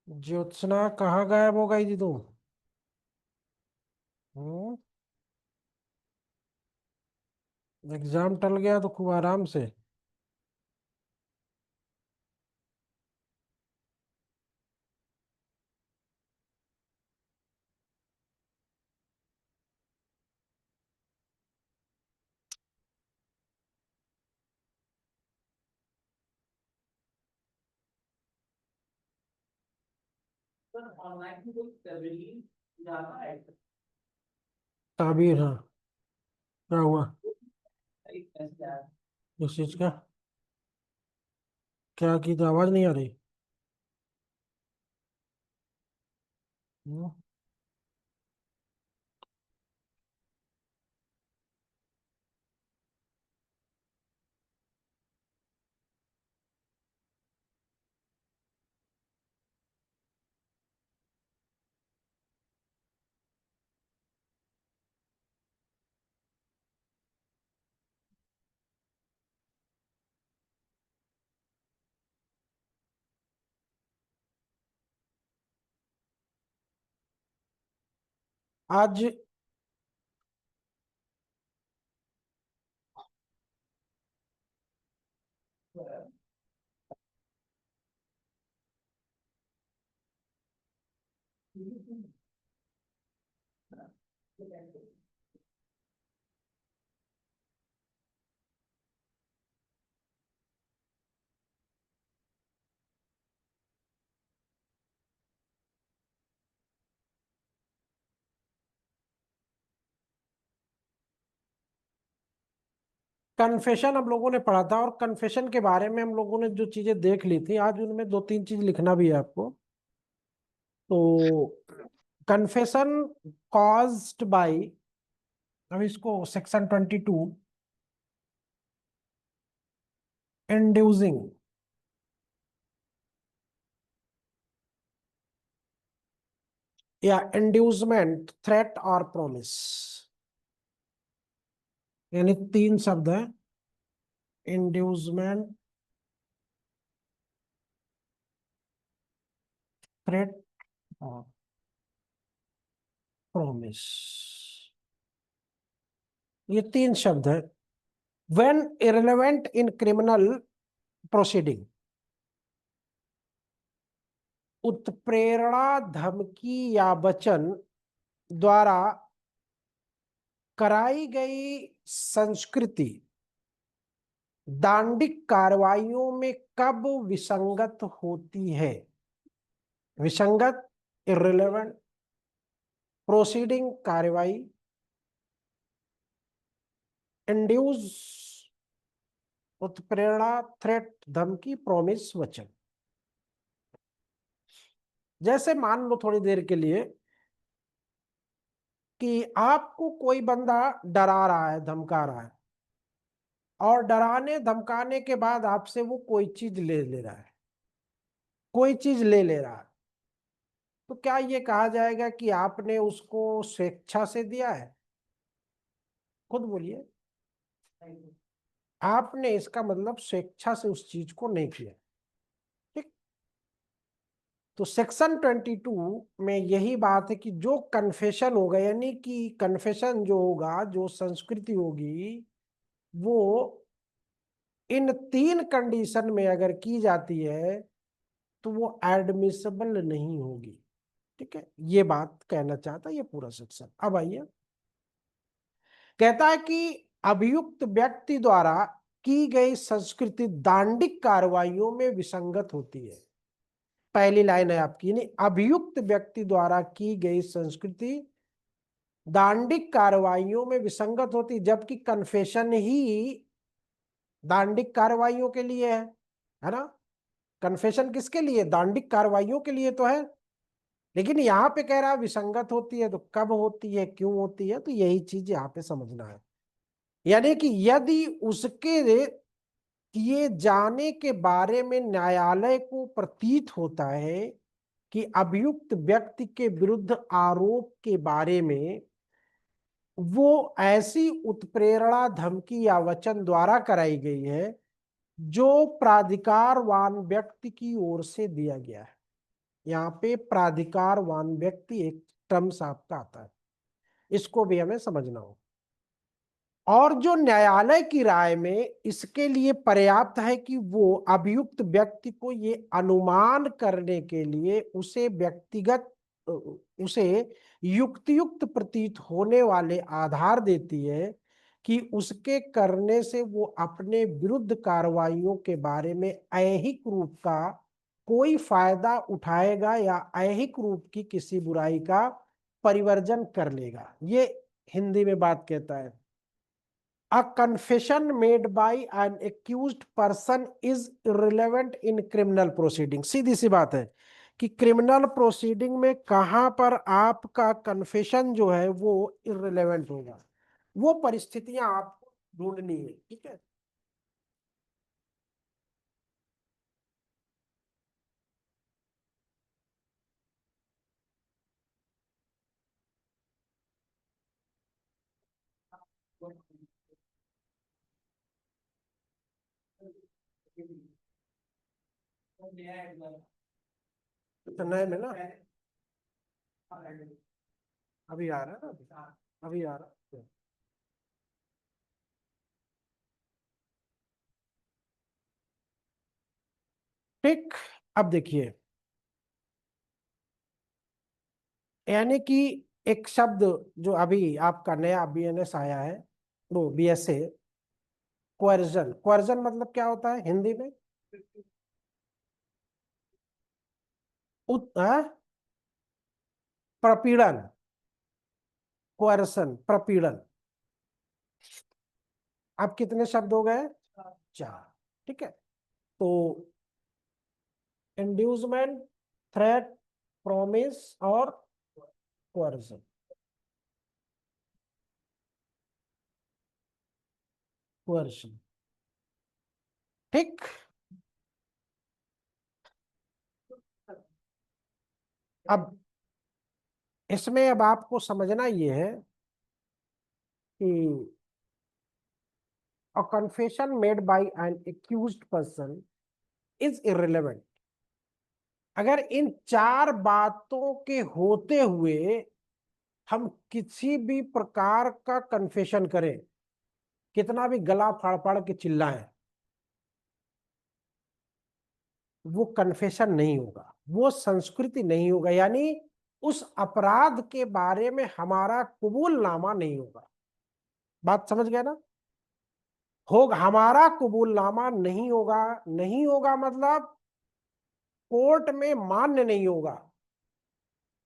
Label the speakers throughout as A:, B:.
A: ज्योत्सना कहाँ गायब हो गई थी तुम? हम्म। एग्जाम टल गया तो खूब आराम से। ताबीर, हाँ। क्या हुआ? इस चीज का क्या की तो आवाज नहीं आ रही। हम्म। आज कन्फेशन हम लोगों ने पढ़ा था, और कन्फेशन के बारे में हम लोगों ने जो चीजें देख ली थी, आज उनमें दो तीन चीज लिखना भी है आपको। तो कन्फेशन कॉज्ड बाय, अब इसको सेक्शन 22, इंड्यूसिंग या इंड्यूसमेंट, थ्रेट और प्रॉमिस, यानी तीन शब्द है। इंड्यूसमेंट, थ्रेट और प्रॉमिस, ये तीन शब्द है। When irrelevant in criminal proceeding, उत्प्रेरणा, धमकी या वचन द्वारा कराई गई संस्कृति दांडिक कार्रवाइयों में कब विसंगत होती है? विसंगत, इररिलेवेंट, प्रोसीडिंग कार्रवाई, इंड्यूस, उत्प्रेरणा, थ्रेट धमकी, प्रॉमिस वचन। जैसे मान लो थोड़ी देर के लिए कि आपको कोई बंदा डरा रहा है, धमका रहा है, और डराने धमकाने के बाद आपसे वो कोई चीज ले ले रहा है, कोई चीज ले ले रहा है, तो क्या ये कहा जाएगा कि आपने उसको स्वेच्छा से दिया है? खुद बोलिए। आपने, इसका मतलब स्वेच्छा से उस चीज को नहीं किया। ठीक। तो सेक्शन 22 में यही बात है कि जो कन्फेशन होगा, यानी कि कन्फेशन जो होगा, जो संस्कृति होगी, वो इन तीन कंडीशन में अगर की जाती है तो वो एडमिसिबल नहीं होगी। ठीक है, ये बात कहना चाहता है ये पूरा सेक्शन। अब आइए, कहता है कि अभियुक्त व्यक्ति द्वारा की गई संस्कृति दांडिक कार्रवाइयों में विसंगत होती है। पहली लाइन है आपकी, नहीं, अभियुक्त व्यक्ति द्वारा की गई संस्कृति दांडिक कार्रवाइयों में विसंगत होती, जबकि कन्फेशन ही दांडिक कार्रवाइयों के लिए है ना? कन्फेशन किसके लिए? दांडिक कार्रवाइयों के लिए तो है। लेकिन यहाँ पे कह रहा है विसंगत होती है, तो कब होती है, क्यों होती है? तो यही चीज यहाँ पे समझना है। यानी कि यदि उसके किए जाने के बारे में न्यायालय को प्रतीत होता है कि अभियुक्त व्यक्ति के विरुद्ध आरोप के बारे में वो ऐसी उत्प्रेरणा, धमकी या वचन द्वारा कराई गई है जो प्राधिकारवान व्यक्ति की ओर से दिया गया है। यहाँ पे प्राधिकारवान व्यक्ति एक टर्म्स आपका आता है, इसको भी हमें समझना हो। और जो न्यायालय की राय में इसके लिए पर्याप्त है कि वो अभियुक्त व्यक्ति को ये अनुमान करने के लिए उसे व्यक्तिगत उसे युक्तियुक्त प्रतीत होने वाले आधार देती है कि उसके करने से वो अपने विरुद्ध कार्रवाइयों के बारे में ऐहिक रूप का कोई फायदा उठाएगा या ऐहिक रूप की किसी बुराई का परिवर्जन कर लेगा। ये हिंदी में बात कहता है, A confession made by an accused person is irrelevant in criminal proceeding। सीधी सी बात है कि क्रिमिनल प्रोसीडिंग में कहां पर आपका कन्फेशन जो है वो इररिलेवेंट होगा, वो परिस्थितियां आपको ढूंढनी है। ठीक है, तो नए में ना अभी आ रहा है ना, अभी आ रहा है। ठीक, अब देखिए, यानी कि एक शब्द जो अभी आपका नया बीएनएस आया है, वो बीएसए, क्वर्जन। क्वर्जन मतलब क्या होता है हिंदी में? हाँ? प्रपीड़न, क्वर्सन, प्रपीड़न। अब कितने शब्द हो गए? चार। ठीक है, तो इंड्यूसमेंट, थ्रेट, प्रॉमिस और क्वर्सन। क्वर्सन, ठीक। अब इसमें अब आपको समझना ये है कि a confession made by an accused person is irrelevant। अगर इन चार बातों के होते हुए हम किसी भी प्रकार का कन्फेशन करें, कितना भी गला फाड़ फाड़ के चिल्लाएं, वो कन्फेशन नहीं होगा, वो संस्कृति नहीं होगा, यानी उस अपराध के बारे में हमारा कबूलनामा नहीं होगा। बात समझ गए ना? होगा, हमारा कबूलनामा नहीं होगा। नहीं होगा मतलब कोर्ट में मान्य नहीं होगा।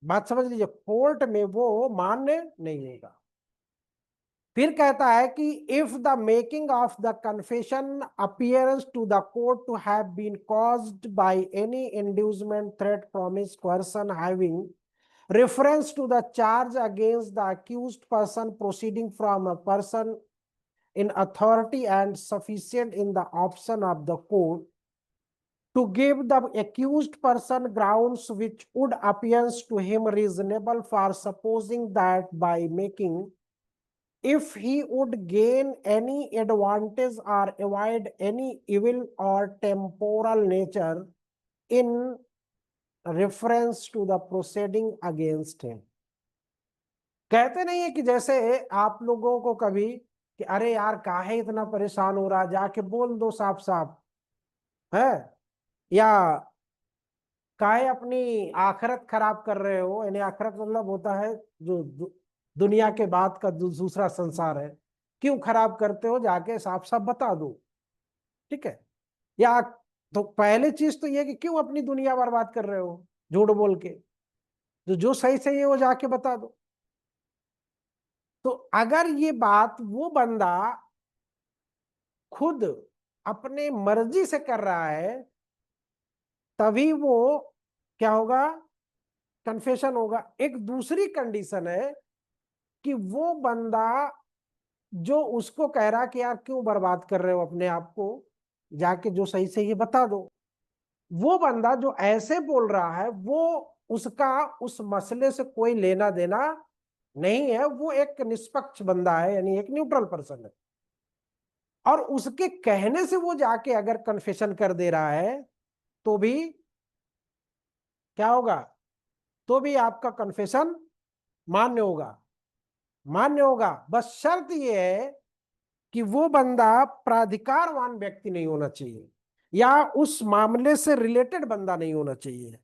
A: बात समझ लीजिए, कोर्ट में वो मान्य नहीं होगा। फिर कहता है कि if the making of the confession appearance to the court to have been caused by any inducement, threat, promise, coercion having reference to the charge against the accused person proceeding from a person in authority and sufficient in the option of the court to give the accused person grounds which would appear to him reasonable for supposing that by making, if he would gain any advantage or avoid any evil or temporal nature in reference to the proceeding against him। कहते नहीं है कि जैसे आप लोगों को कभी कि अरे यार काहे इतना परेशान हो रहा, जाके बोल दो साफ साफ, है, या काहे अपनी आखिरत खराब कर रहे हो, यानी आखिरत मतलब होता है जो दुनिया के बाद का दूसरा संसार है, क्यों खराब करते हो, जाके साफ साफ बता दो। ठीक है, या तो पहले चीज तो ये कि क्यों अपनी दुनिया बर्बाद कर रहे हो झूठ बोल के, जो सही सही है वो जाके बता दो। तो अगर ये बात वो बंदा खुद अपने मर्जी से कर रहा है, तभी वो क्या होगा, कन्फेशन होगा। एक दूसरी कंडीशन है कि वो बंदा जो उसको कह रहा कि यार क्यों बर्बाद कर रहे हो अपने आप को, जाके जो सही से ये बता दो, वो बंदा जो ऐसे बोल रहा है वो उसका उस मसले से कोई लेना देना नहीं है, वो एक निष्पक्ष बंदा है, यानी एक न्यूट्रल पर्सन है। और उसके कहने से वो जाके अगर कन्फेशन कर दे रहा है तो भी क्या होगा, तो भी आपका कन्फेशन मान्य होगा, मान्य होगा। बस शर्त यह है कि वो बंदा प्राधिकारवान व्यक्ति नहीं होना चाहिए या उस मामले से रिलेटेड बंदा नहीं होना चाहिए।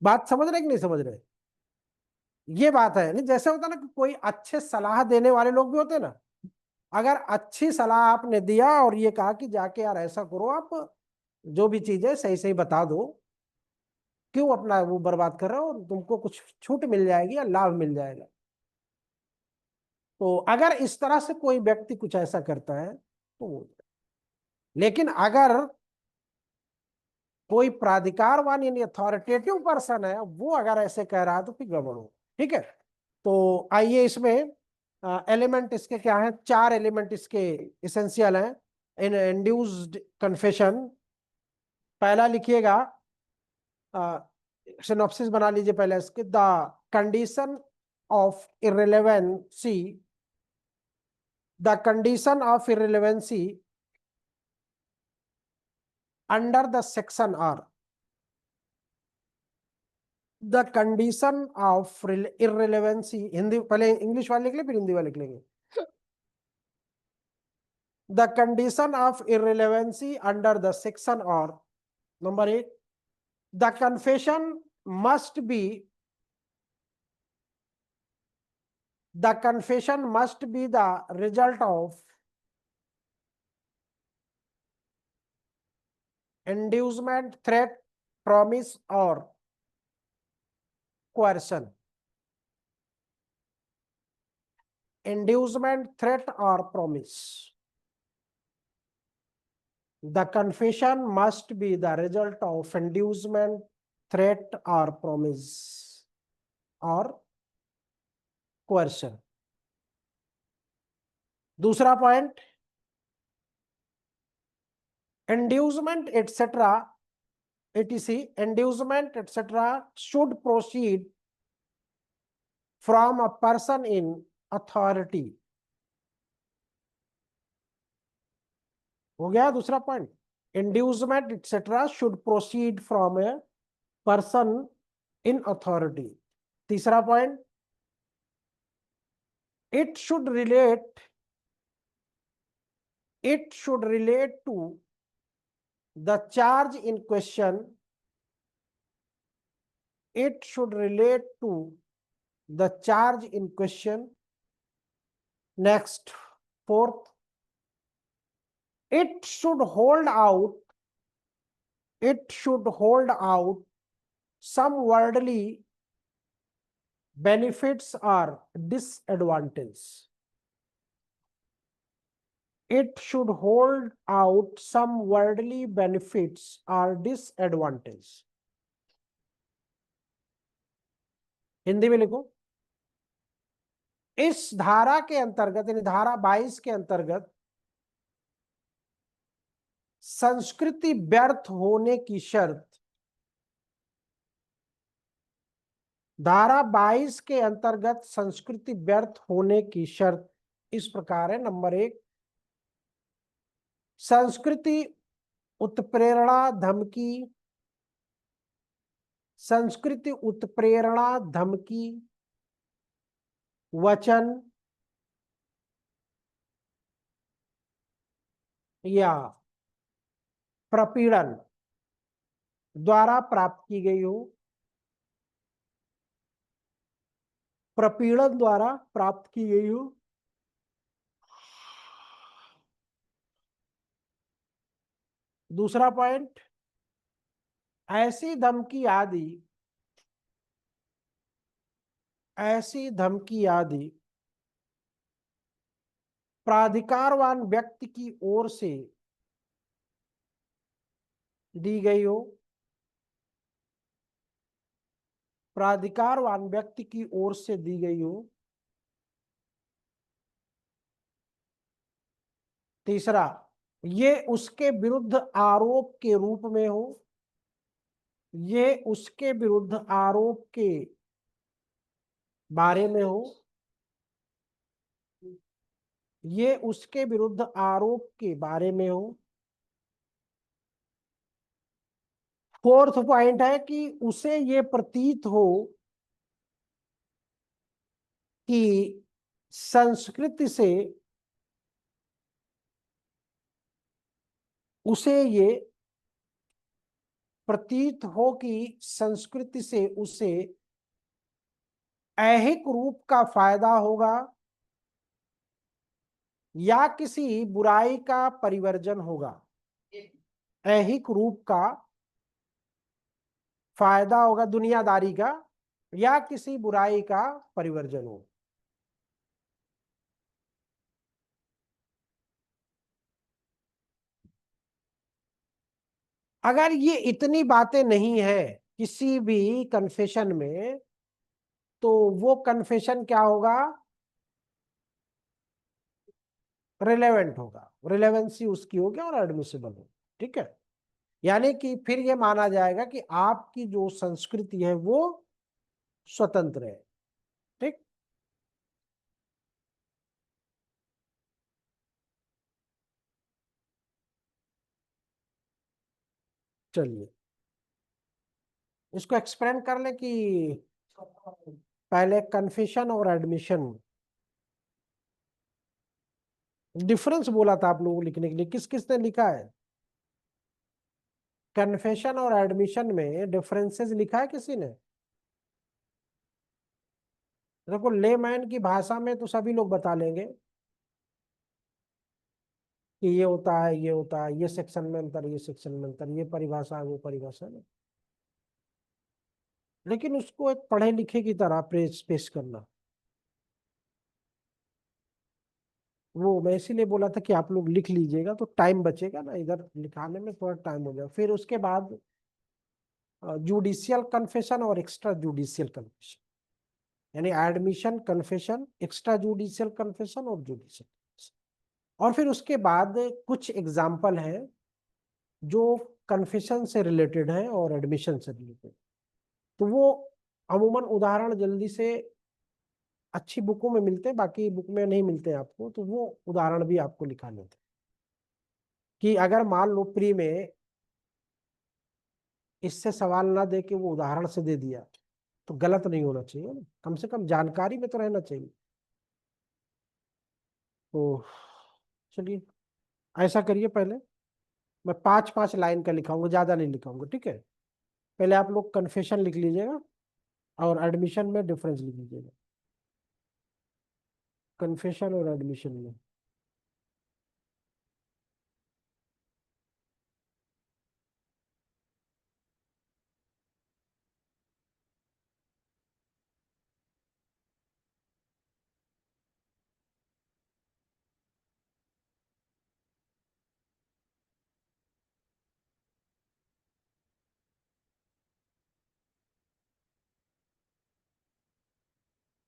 A: बात समझ रहे कि नहीं समझ रहे? ये बात है। नहीं, जैसे होता ना कि कोई अच्छे सलाह देने वाले लोग भी होते हैं ना, अगर अच्छी सलाह आपने दिया और ये कहा कि जाके यार ऐसा करो, आप जो भी चीज है सही सही बता दो, क्यों अपना वो बर्बाद कर रहे हो, तुमको कुछ छूट मिल जाएगी या लाभ मिल जाएगा। तो अगर इस तरह से कोई व्यक्ति कुछ ऐसा करता है तो लेकिन अगर कोई प्राधिकारवान यानी अथॉरिटेटिव पर्सन है वो अगर ऐसे कह रहा है तो फिर गड़बड़ हो। ठीक है, तो आइए इसमें एलिमेंट इसके क्या है, 4 एलिमेंट इसके इसेंशियल हैं इन इंड्यूस्ड कन्फेशन। पहला लिखिएगा, सिनॉप्सिस बना लीजिए पहले इसके। The condition of irrelevancy, the condition of irrelevancy under the section are, the condition of irrelevancy, Hindi पहले इंग्लिश वाले लिख ले फिर हिंदी वाले लिख लेंगे। The condition of irrelevancy under the section और, number 1, the confession must be, the confession must be the result of inducement, threat, promise or coercion, inducement, threat or promise। The confession must be the result of inducement, threat or promise or coercion। दूसरा point, inducement etc, etc, inducement etc should proceed from a person in authority। हो गया दूसरा point, inducement etc should proceed from a person in authority। तीसरा point, it should relate, it should relate to the charge in question, it should relate to the charge in question। Next, fourth, it should hold out, it should hold out some worldly benefits or disadvantage, it should hold out some worldly benefits or disadvantage। Hindi में लिखो, इस धारा के अंतर्गत यानी धारा 22 के अंतर्गत संस्कृति व्यर्थ होने की शर्त, धारा 22 के अंतर्गत संस्कृति व्यर्थ होने की शर्त इस प्रकार है। नंबर 1, संस्कृति उत्प्रेरणा धमकी, संस्कृति उत्प्रेरणा धमकी, वचन या प्रपीड़न द्वारा प्राप्त की गई हो, प्रपीड़न द्वारा प्राप्त की गई हो। दूसरा पॉइंट, ऐसी धमकी आदि, ऐसी धमकी आदि प्राधिकारवान व्यक्ति की ओर से दी गई हो, प्राधिकारवान व्यक्ति की ओर से दी गई हो। तीसरा, ये उसके विरुद्ध आरोप के रूप में हो, ये उसके विरुद्ध आरोप के बारे में हो, ये उसके विरुद्ध आरोप के बारे में हो। फोर्थ पॉइंट है कि उसे ये प्रतीत हो कि संस्कृति से उसे ये प्रतीत हो कि संस्कृति से उसे ऐहिक रूप का फायदा होगा या किसी बुराई का परिवर्जन होगा। ऐहिक रूप का फायदा होगा दुनियादारी का, या किसी बुराई का परिवर्जन हो। अगर ये इतनी बातें नहीं है किसी भी कन्फेशन में, तो वो कन्फेशन क्या होगा, रिलेवेंट होगा, रिलेवेंसी उसकी होगी और एडमिसिबल होगी। ठीक है, यानी कि फिर ये माना जाएगा कि आपकी जो संस्कृति है वो स्वतंत्र है। ठीक, चलिए इसको एक्सप्लेन कर ले कि पहले कन्फेशन और एडमिशन, डिफरेंस बोला था आप लोगों को लिखने के लिए, किस किस ने लिखा है? कन्फेशन और एडमिशन में डिफरेंसेस लिखा है किसी ने? देखो लेमैन की भाषा में तो सभी लोग बता लेंगे कि ये होता है, ये होता है, ये सेक्शन में अंतर, ये सेक्शन में अंतर, ये परिभाषा है, वो परिभाषा है। लेकिन उसको एक पढ़े लिखे की तरह पेश पेश करना, वो मैं इसीलिए बोला था कि आप लोग लिख लीजिएगा तो टाइम बचेगा ना, इधर लिखाने में थोड़ा टाइम हो जाएगा। फिर उसके बाद जुडिशियल कन्फेशन और एक्स्ट्रा जुडिशियल कन्फेशन, यानी admission, confession, extra judicial confession और जुडिशियल। और फिर उसके बाद कुछ एग्जाम्पल हैं जो कन्फेशन से रिलेटेड है और एडमिशन से रिलेटेड। तो वो अमूमन उदाहरण जल्दी से अच्छी बुकों में मिलते हैं, बाकी बुक में नहीं मिलते हैं आपको, तो वो उदाहरण भी आपको लिखाने थे कि अगर मान लो प्री में इससे सवाल ना दे के वो उदाहरण से दे दिया तो गलत नहीं होना चाहिए ना, कम से कम जानकारी में तो रहना चाहिए। तो चलिए ऐसा करिए, पहले मैं 5-5 लाइन का लिखाऊंगा, ज्यादा नहीं लिखाऊंगा। ठीक है, पहले आप लोग कन्फेशन लिख लीजिएगा और एडमिशन में डिफरेंस लिख लीजिएगा। कन्फेशन और एडमिशन में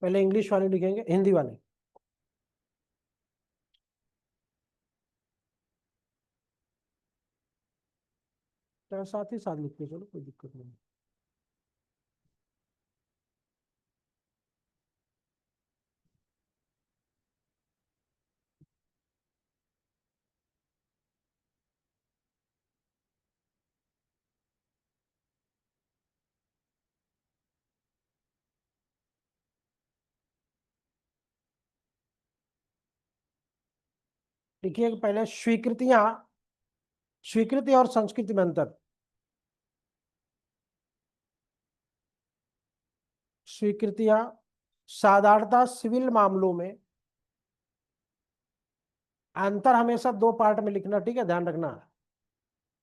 A: पहले इंग्लिश वाले लिखेंगे, हिंदी वाले तो साथ ही साथ लिखते चलो, कोई दिक्कत नहीं। लिखिए पहले स्वीकृतियां, स्वीकृति और संस्कृति में अंतर। स्वीकृतियां साधारणतः सिविल मामलों में, अंतर हमेशा 2 पार्ट में लिखना, ठीक है, ध्यान रखना,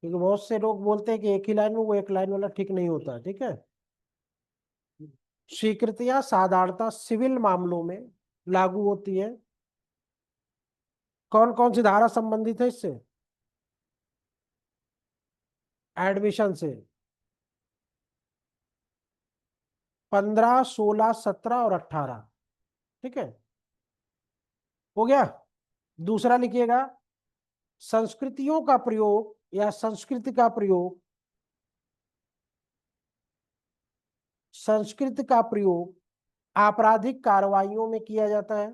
A: क्योंकि बहुत से लोग बोलते हैं कि एक ही लाइन में, वो एक लाइन वाला ठीक नहीं होता। ठीक है, स्वीकृतियां साधारणतः सिविल मामलों में लागू होती है। कौन कौन सी धारा संबंधित है इससे? एडमिशन से 15, 16, 17 और 18। ठीक है, हो गया। दूसरा लिखिएगा, संस्कृतियों का प्रयोग या संस्कृति का प्रयोग, संस्कृत का प्रयोग आपराधिक कार्रवाइयों में किया जाता है।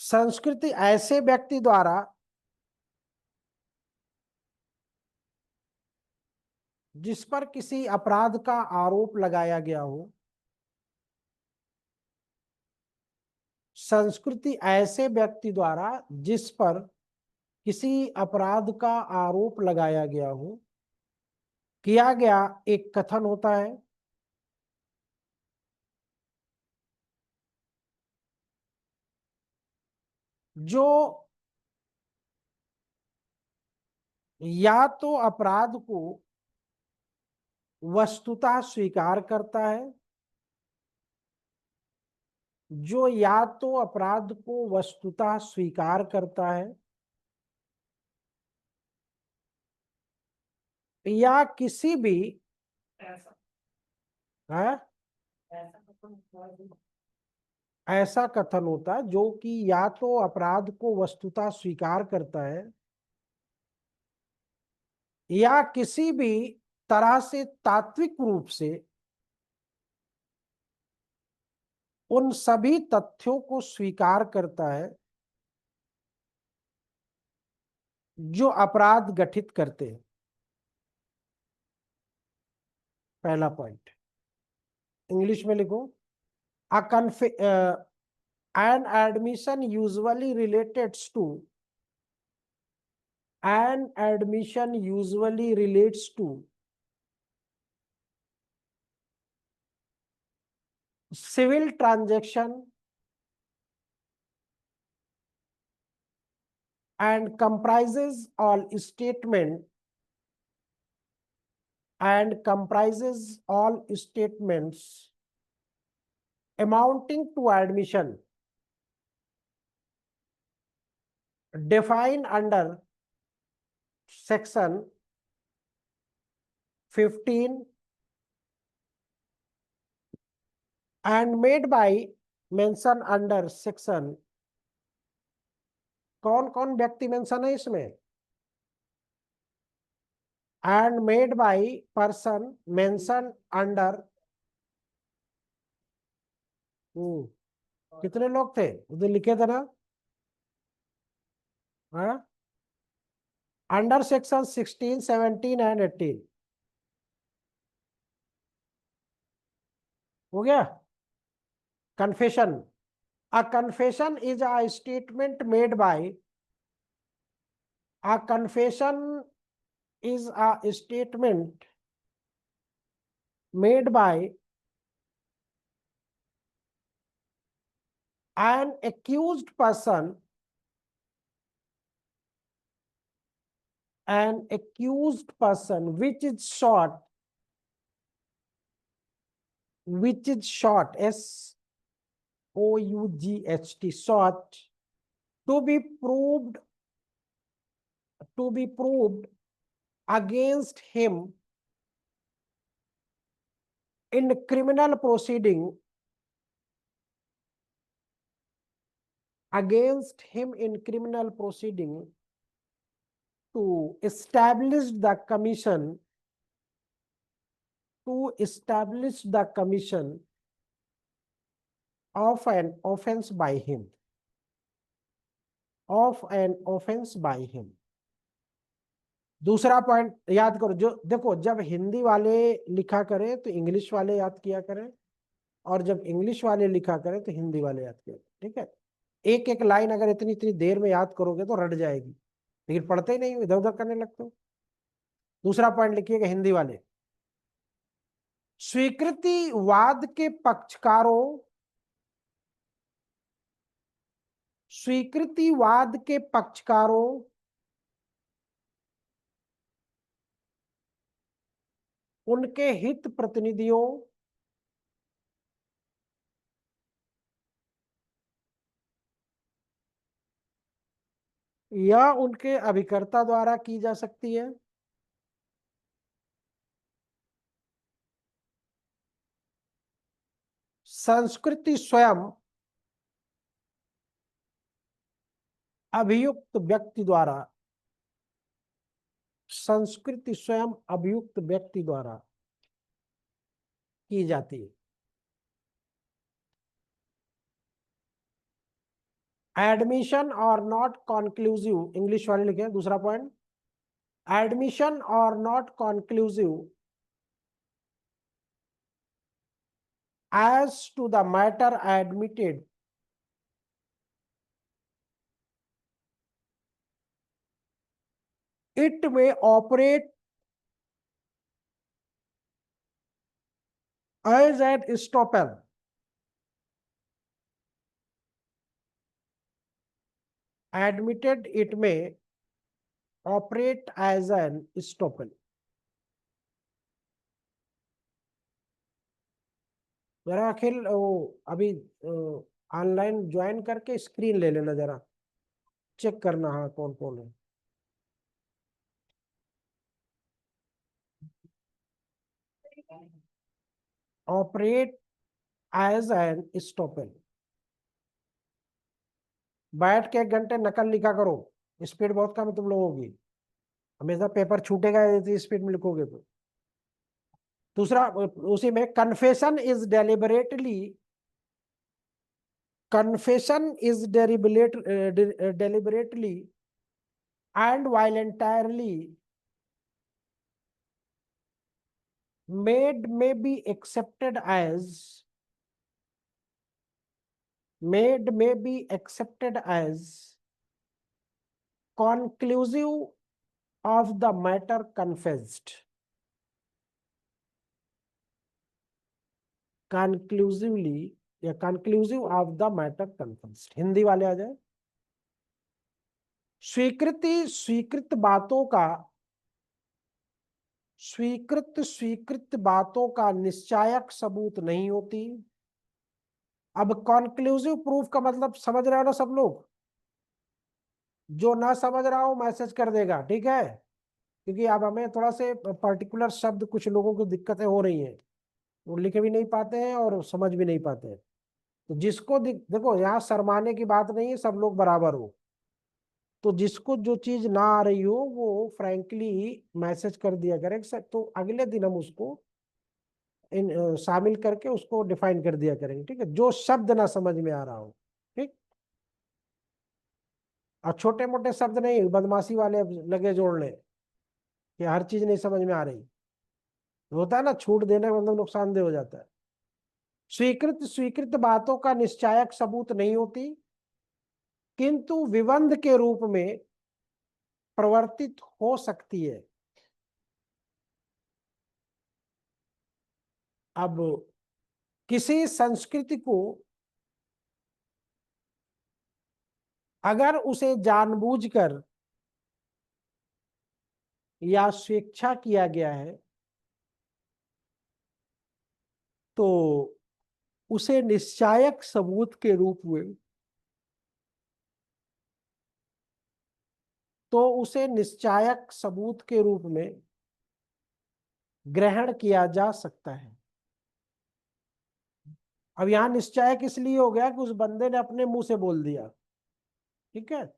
A: संस्कृति ऐसे व्यक्ति द्वारा जिस पर किसी अपराध का आरोप लगाया गया हो। संस्कृति ऐसे व्यक्ति द्वारा जिस पर किसी अपराध का आरोप लगाया गया हो, किया गया एक कथन होता है। जो या तो अपराध को वस्तुतः स्वीकार करता है, जो या तो अपराध को वस्तुतः स्वीकार करता है, या किसी भी है ऐसा कथन होता है जो कि या तो अपराध को वस्तुतः स्वीकार करता है, या किसी भी तरह से तात्विक रूप से उन सभी तथ्यों को स्वीकार करता है जो अपराध गठित करते हैं। पहला पॉइंट इंग्लिश में लिखो। अ an admission usually relates to an admission usually relates to civil transaction and comprises all statements amounting to admission defined under section 15 and made by mention under section। कौन कौन व्यक्ति मेंशन है इसमें? and made by person mentioned under। कितने लोग थे उधर लिखे थे ना? अंडर सेक्शन 16, 17 एंड 18 हो गया। Confession. A confession is a statement made by a confession is a statement made by an accused person which is short SOUGHT short to be proved against him in criminal proceeding to establish the commission of an offense by him। दूसरा point याद करो, जो देखो जब हिंदी वाले लिखा करें तो इंग्लिश वाले याद किया करें, और जब इंग्लिश वाले लिखा करें तो हिंदी वाले याद किया। ठीक है, एक एक लाइन अगर इतनी इतनी देर में याद करोगे तो रट जाएगी, लेकिन पढ़ते ही नहीं, इधर उधर करने लगते हो। दूसरा पॉइंट लिखिएगा हिंदी वाले। स्वीकृतिवाद के पक्षकारों उनके हित प्रतिनिधियों या उनके अभिकर्ता द्वारा की जा सकती है। संस्कृति स्वयं अभियुक्त व्यक्ति द्वारा की जाती है। एडमिशन और नॉट कॉन्क्लूसिव, इंग्लिश वाले लिखे दूसरा पॉइंट, एडमिशन और not conclusive as to the matter admitted it may operate as an estoppel. Admitted it may operate as an estoppel. जरा अखिल वो अभी ऑनलाइन ज्वाइन करके स्क्रीन ले लेना, जरा चेक करना हाँ कौन कौन है। Operate as an estoppel. बैठ के 1 घंटे नकल लिखा करो, स्पीड बहुत कम है तुम लोगों की, हमेशा पेपर छूटेगा यदि स्पीड में लिखोगे तो। दूसरा उसी में, confession is deliberately and voluntarily made may be accepted as conclusive of the matter confessed, conclusively या conclusive of the matter confessed। Hindi वाले आ जाए। स्वीकृत बातों का निश्चायक सबूत नहीं होती। अब कॉन्क्लूसिव प्रूफ का मतलब समझ रहे हो ना सब लोग? जो ना समझ रहा हो मैसेज कर देगा, ठीक है, क्योंकि अब हमें थोड़ा से पर्टिकुलर शब्द कुछ लोगों को दिक्कतें हो रही हैं, वो लिख भी नहीं पाते हैं और समझ भी नहीं पाते हैं। तो जिसको देखो यहाँ शर्माने की बात नहीं है, सब लोग बराबर हो, तो जिसको जो चीज ना आ रही हो वो फ्रैंकली मैसेज कर दिया करें, तो अगले दिन हम उसको शामिल करके उसको डिफाइन कर दिया करेंगे, ठीक है, जो शब्द ना समझ में आ रहा हो। ठीक, और छोटे मोटे शब्द नहीं, बदमाशी वाले अब लगे जोड़ने कि हर चीज नहीं समझ में आ रही, होता है ना, छूट देने का मतलब नुकसानदेह हो जाता है। स्वीकृत बातों का निश्चायक सबूत नहीं होती, किंतु विबंध के रूप में प्रवर्तित हो सकती है। अब किसी संस्कृति को अगर उसे जानबूझकर या स्वेच्छा किया गया है तो उसे निश्चायक सबूत के रूप में ग्रहण किया जा सकता है। अब यहां निश्चायक इसलिए हो गया कि उस बंदे ने अपने मुंह से बोल दिया, ठीक है।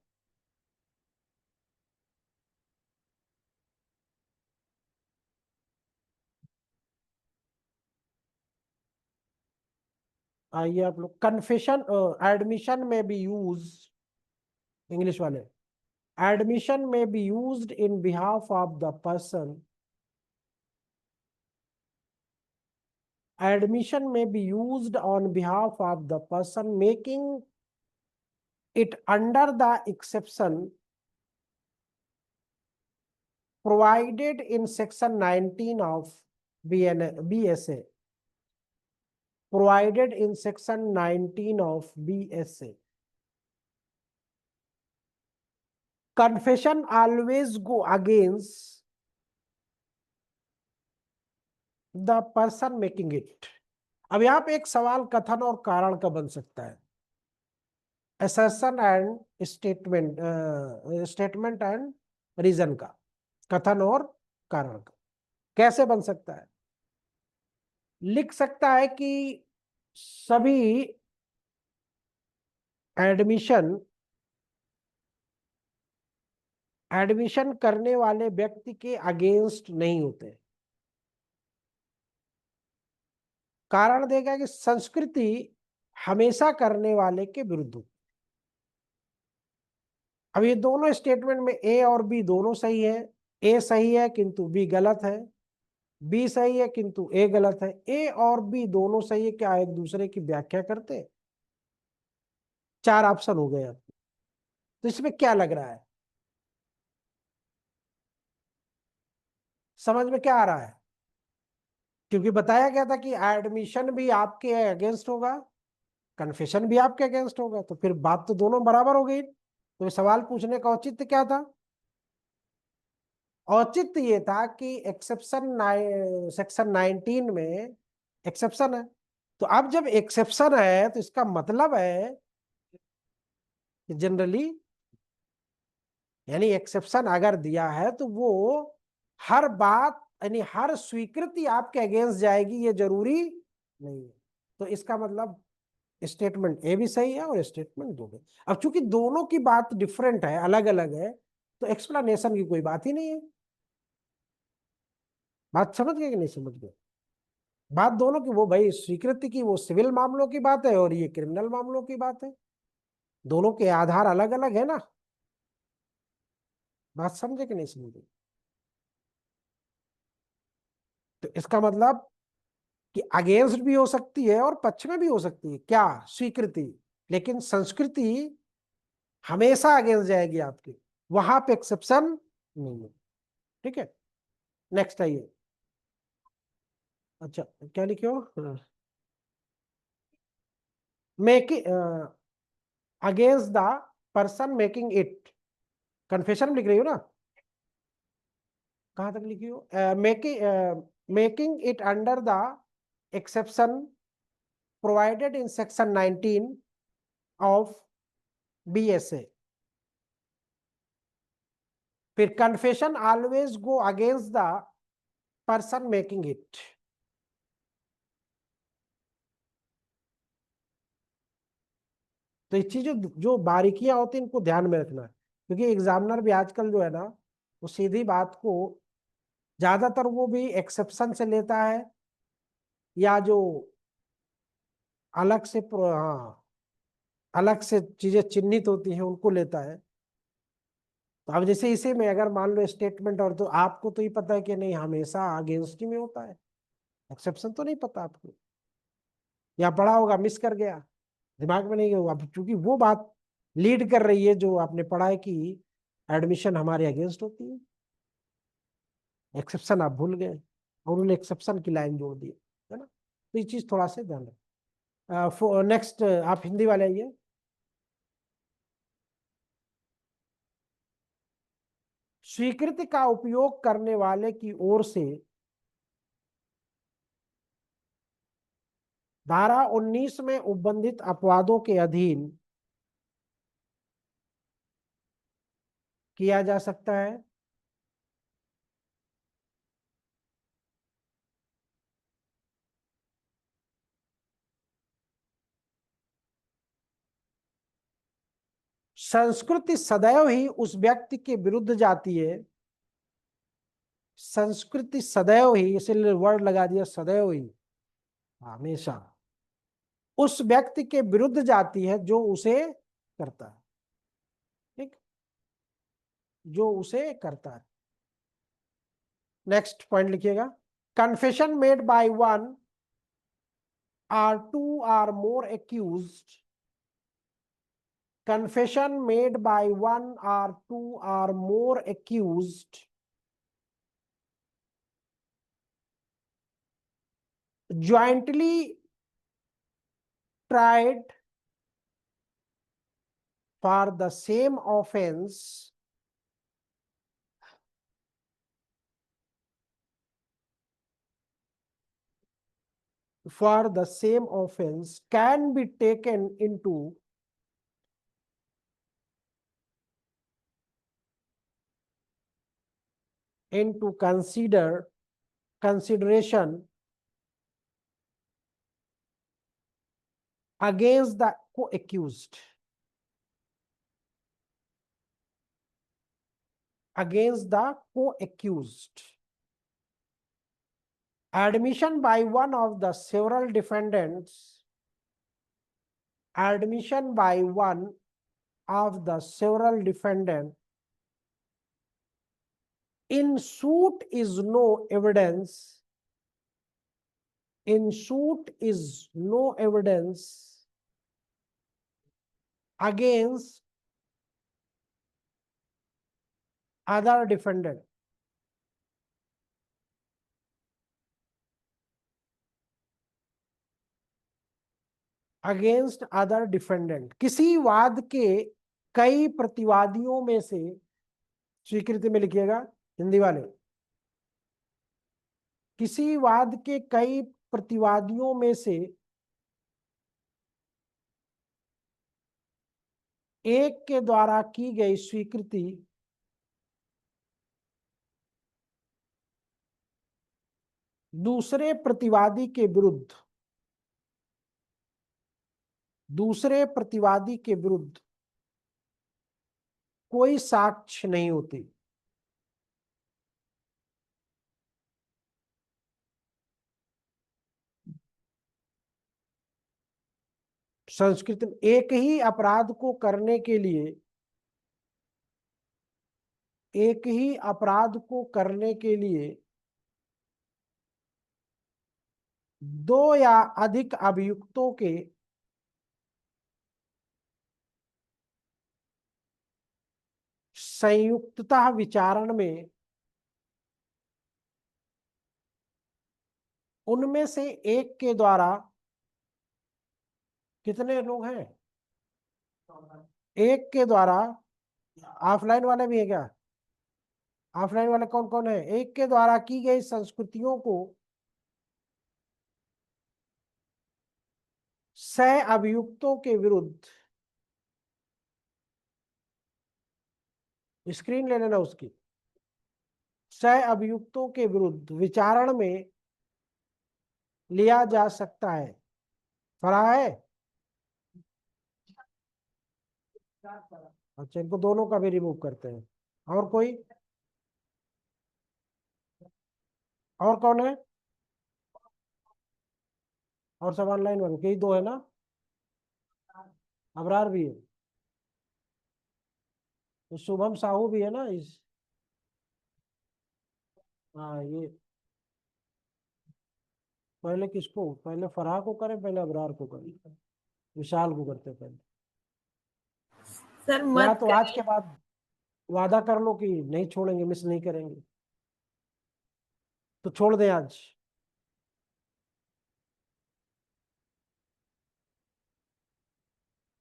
A: आइए आप लोग, कन्फेशन एडमिशन में बी यूज, इंग्लिश वाले, एडमिशन में be used in behalf of the person, admission may be used on behalf of the person making it under the exception provided in section 19 of BSA, provided in section 19 of BSA. Confession always go against the person making it. अब यहाँ पे एक सवाल कथन और कारण का बन सकता है, assertion and statement and reason का, कथन और कारण का कैसे बन सकता है? लिख सकता है कि सभी एडमिशन करने वाले व्यक्ति के अगेंस्ट नहीं होते। कारण देगा कि संस्कृति हमेशा करने वाले के विरुद्ध। अब ये दोनों स्टेटमेंट में ए और बी दोनों सही है, ए सही है किंतु बी गलत है, बी सही है किंतु ए गलत है। ए और बी दोनों सही है, क्या एक दूसरे की व्याख्या करते हैं? 4 ऑप्शन हो गए आपके, तो इसमें क्या लग रहा है, समझ में क्या आ रहा है? क्योंकि बताया गया था कि एडमिशन भी आपके अगेंस्ट होगा, कन्फेशन भी आपके अगेंस्ट होगा, तो फिर बात तो दोनों बराबर हो गई। तो सवाल पूछने का औचित्य क्या था? औचित्य ये था कि एक्सेप्शन सेक्शन 19 में एक्सेप्शन है, तो अब जब एक्सेप्शन है तो इसका मतलब है कि जनरली, यानी एक्सेप्शन अगर दिया है तो वो हर बात यानी हर स्वीकृति आपके अगेंस्ट जाएगी, ये जरूरी नहीं है। तो इसका मतलब स्टेटमेंट ए भी सही है और स्टेटमेंट दो भी। अब चूंकि दोनों की बात डिफरेंट है, अलग अलग है, तो एक्सप्लेनेशन की कोई बात ही नहीं है। बात समझ गए कि नहीं समझ गए? बात दोनों की, वो भाई स्वीकृति की वो सिविल मामलों की बात है और ये क्रिमिनल मामलों की बात है, दोनों के आधार अलग अलग है ना। बात समझे कि नहीं समझे? तो इसका मतलब कि अगेंस्ट भी हो सकती है और पक्ष में भी हो सकती है क्या, स्वीकृति, लेकिन संस्कृति हमेशा अगेंस्ट जाएगी आपकी, वहां पे एक्सेप्शन नहीं है। ठीक है, नेक्स्ट आइए। अच्छा, क्या लिखे हो? Making against the person making it, confession में लिख रही हो ना? कहां तक लिखी हो? Making it under the exception provided in section 19 of BSA। फिर confession always go against the person making it. तो ये चीजें जो बारीकियां होती हैं इनको ध्यान में रखना है, क्योंकि एग्जामिनर भी आजकल जो है ना, वो सीधी बात को ज्यादातर वो भी एक्सेप्शन से लेता है, या जो अलग से हाँ अलग से चीजें चिन्हित होती हैं उनको लेता है। तो अब जैसे इसी में अगर मान लो स्टेटमेंट, और तो आपको तो ही पता है कि नहीं हमेशा अगेंस्ट ही में होता है, एक्सेप्शन तो नहीं पता आपको, या पढ़ा होगा मिस कर गया, दिमाग में नहीं होगा। अब चूंकि वो बात लीड कर रही है जो आपने पढ़ा है कि एडमिशन हमारे अगेंस्ट होती है, एक्सेप्शन आप भूल गए और उन्होंने एक्सेप्शन की लाइन जोड़ दी, है ना? तो ये चीज थोड़ा सा ध्यान रखें। नेक्स्ट आप हिंदी वाले आइए। स्वीकृति का उपयोग करने वाले की ओर से धारा 19 में उपबंधित अपवादों के अधीन किया जा सकता है। संस्कृति सदैव ही उस व्यक्ति के विरुद्ध जाती है, संस्कृति सदैव ही, इसलिए वर्ड लगा दिया सदैव ही, हमेशा उस व्यक्ति के विरुद्ध जाती है जो उसे करता है। ठीक, जो उसे करता है। नेक्स्ट पॉइंट लिखिएगा। Confession made by one or two or more accused, confession made by one or two or more accused jointly tried for the same offense can be taken into consideration against the co-accused, against the co-accused. Admission by one of the several defendants, admission by one of the several defendant in suit is no evidence, in suit is no evidence against other defendant, against other defendant, किसी वाद के कई प्रतिवादियों में से, स्वीकृति में लिखिएगा हिंदी वाले, किसी वाद के कई प्रतिवादियों में से एक के द्वारा की गई स्वीकृति दूसरे प्रतिवादी के विरुद्ध, दूसरे प्रतिवादी के विरुद्ध कोई साक्ष्य नहीं होती। संस्कृत में एक ही अपराध को करने के लिए, एक ही अपराध को करने के लिए दो या अधिक अभियुक्तों के संयुक्ततः विचारण में उनमें से एक के द्वारा, कितने लोग हैं, एक के द्वारा, ऑफलाइन वाले भी है क्या, ऑफलाइन वाले कौन कौन है, एक के द्वारा की गई संस्कृतियों को सह अभियुक्तों के विरुद्ध, स्क्रीन ले लेना उसकी, सह अभियुक्तों के विरुद्ध विचारण में लिया जा सकता है। फरा है, अच्छा इनको दोनों का भी रिमूव करते हैं। और कोई, और कौन है, और सब ऑनलाइन वाले, यही दो है ना, अबरार भी है, तो शुभम साहू भी है ना इस, हाँ ये, पहले किसको, पहले फराह को करें, पहले अबरार को करें, विशाल को करते पहले।
B: सर
A: या
B: मत
A: तो आज के बाद वादा कर लो कि नहीं छोड़ेंगे, मिस नहीं करेंगे, तो छोड़ दें आज।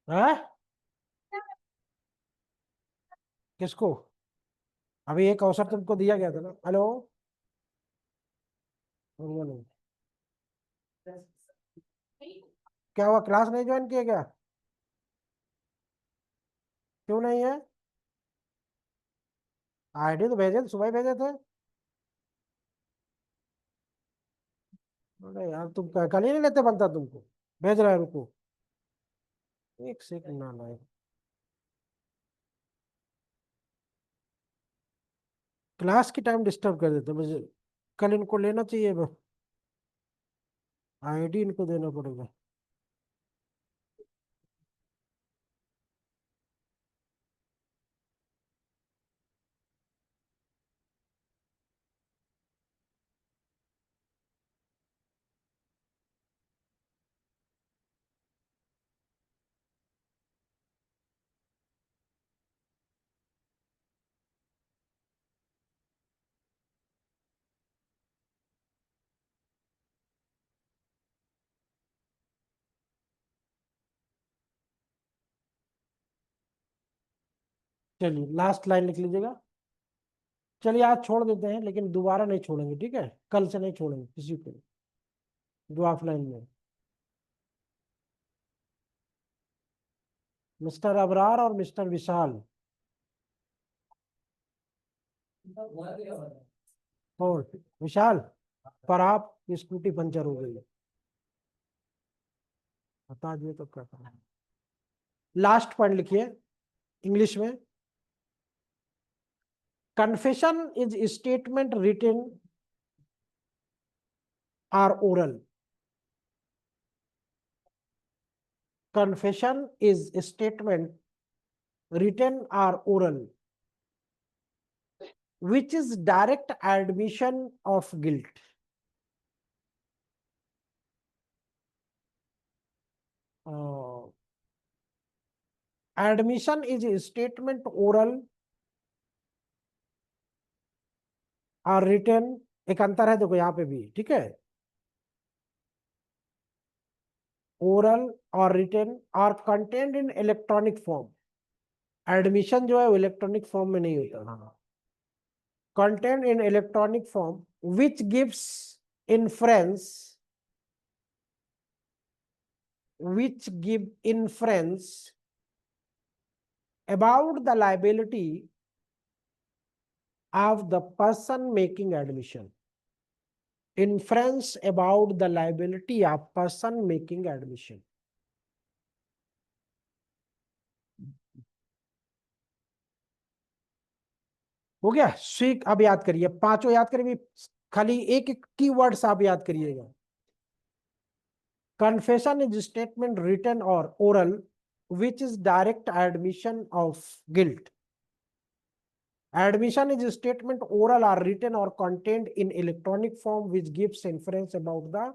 A: है किसको, अभी एक अवसर तुमको दिया गया था ना। हेलो, नहीं, क्या हुआ, क्लास नहीं ज्वाइन किया क्या, क्यों नहीं है, आईडी तो भेजे थे, सुबह ही भेजे थे। अरे यार तुम कल ही नहीं लेते बनता तुमको, भेज रहा है, रुको एक सेकंड ना लाए, क्लास की टाइम डिस्टर्ब कर देते मुझे, कल इनको लेना चाहिए, आईडी इनको देना पड़ेगा। चलिए लास्ट लाइन लिख लीजिएगा। चलिए आज छोड़ देते हैं, लेकिन दोबारा नहीं छोड़ेंगे, ठीक है, कल से नहीं छोड़ेंगे किसी को जो ऑफलाइन में। मिस्टर अबरार और मिस्टर विशाल, और विशाल, पर आप स्कूटी पंचर हो गई, बता दिए तो क्या करना। लास्ट पॉइंट लिखिए इंग्लिश में, confession is statement written or oral, confession is statement written or oral, which is direct admission of guilt. Admission is a statement oral or written. एक अंतर है देखो यहाँ पे भी, ठीक है, ओरल और रिटन और content in electronic form. Admission जो है वो इलेक्ट्रॉनिक फॉर्म में नहीं होता। हाँ, content in electronic form which gives inference, which give inference about the liability of the person making admission. Inference about the liability of person making admission. हो गया। स्वीक अब याद करिए, पांचों याद करिए, खाली एक एक कीवर्ड्स आप याद करिएगा। Confession is statement written or oral which is direct admission of guilt. Admission is a statement oral or written or contained in electronic form which gives inference about the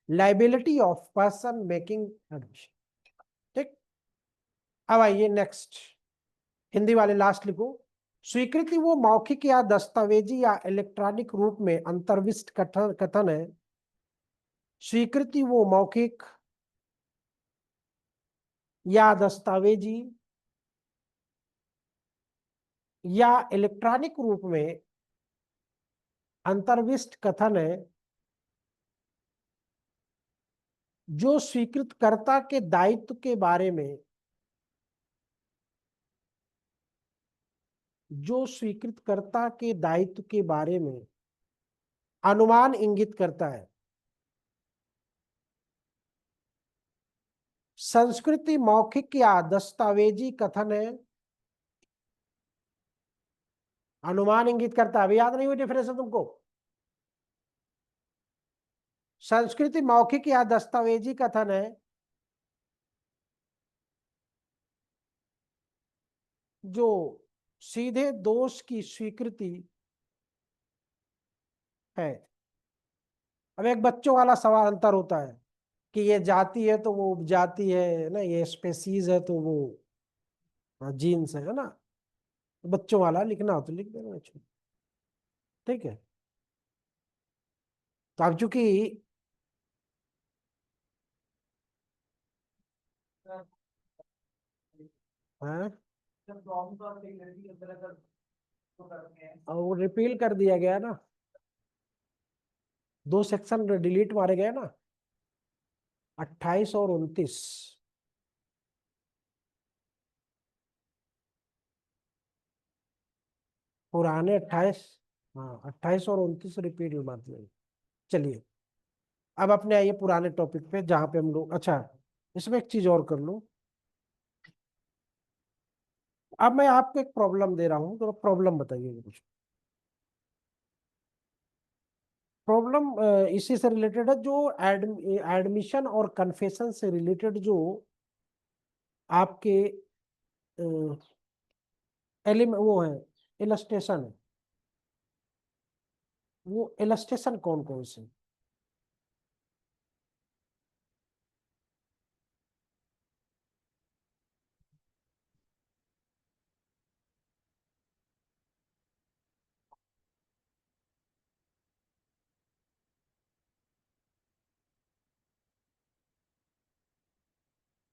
A: liability of person making admission. ठीक, अब आइए next, Hindi वाले last लिखो। स्वीकृति वो मौखिक या दस्तावेजी या इलेक्ट्रॉनिक रूप में अंतर्विष्ट कथन है। स्वीकृति वो मौखिक या दस्तावेजी या इलेक्ट्रॉनिक रूप में अंतर्विष्ट कथन है जो स्वीकृतकर्ता के दायित्व के बारे में, जो स्वीकृतकर्ता के दायित्व के बारे में अनुमान इंगित करता है। संस्कृति मौखिक या दस्तावेजी कथन है, अनुमान इंगित करता है। अभी याद नहीं हुई डिफरेंस है तुमको? संस्कृति मौखिक या दस्तावेजी कथन है जो सीधे दोष की स्वीकृति है। अब एक बच्चों वाला सवाल अंतर होता है कि ये जाति है तो वो उपजाति है ना, ये स्पेसीज है तो वो जीन्स है ना। बच्चों वाला लिखना हो तो लिख देना, ठीक है। तो अब चूंकि वो रिपील कर दिया गया ना, 2 सेक्शन डिलीट मारे गए ना, 28 और 29। पुराने 28, हाँ 28 और 29 रिपीट मार दिए। चलिए अब अपने आइए पुराने टॉपिक पे जहां पे हम लोग, अच्छा इसमें एक चीज और कर लो। अब मैं आपको एक प्रॉब्लम दे रहा हूं, तो प्रॉब्लम बताइए कुछ। प्रॉब्लम इसी से रिलेटेड है, जो एडमिशन और कन्फेशन से रिलेटेड जो आपके वो है इलस्ट्रेशन है, वो इलस्ट्रेशन कौन कौन से?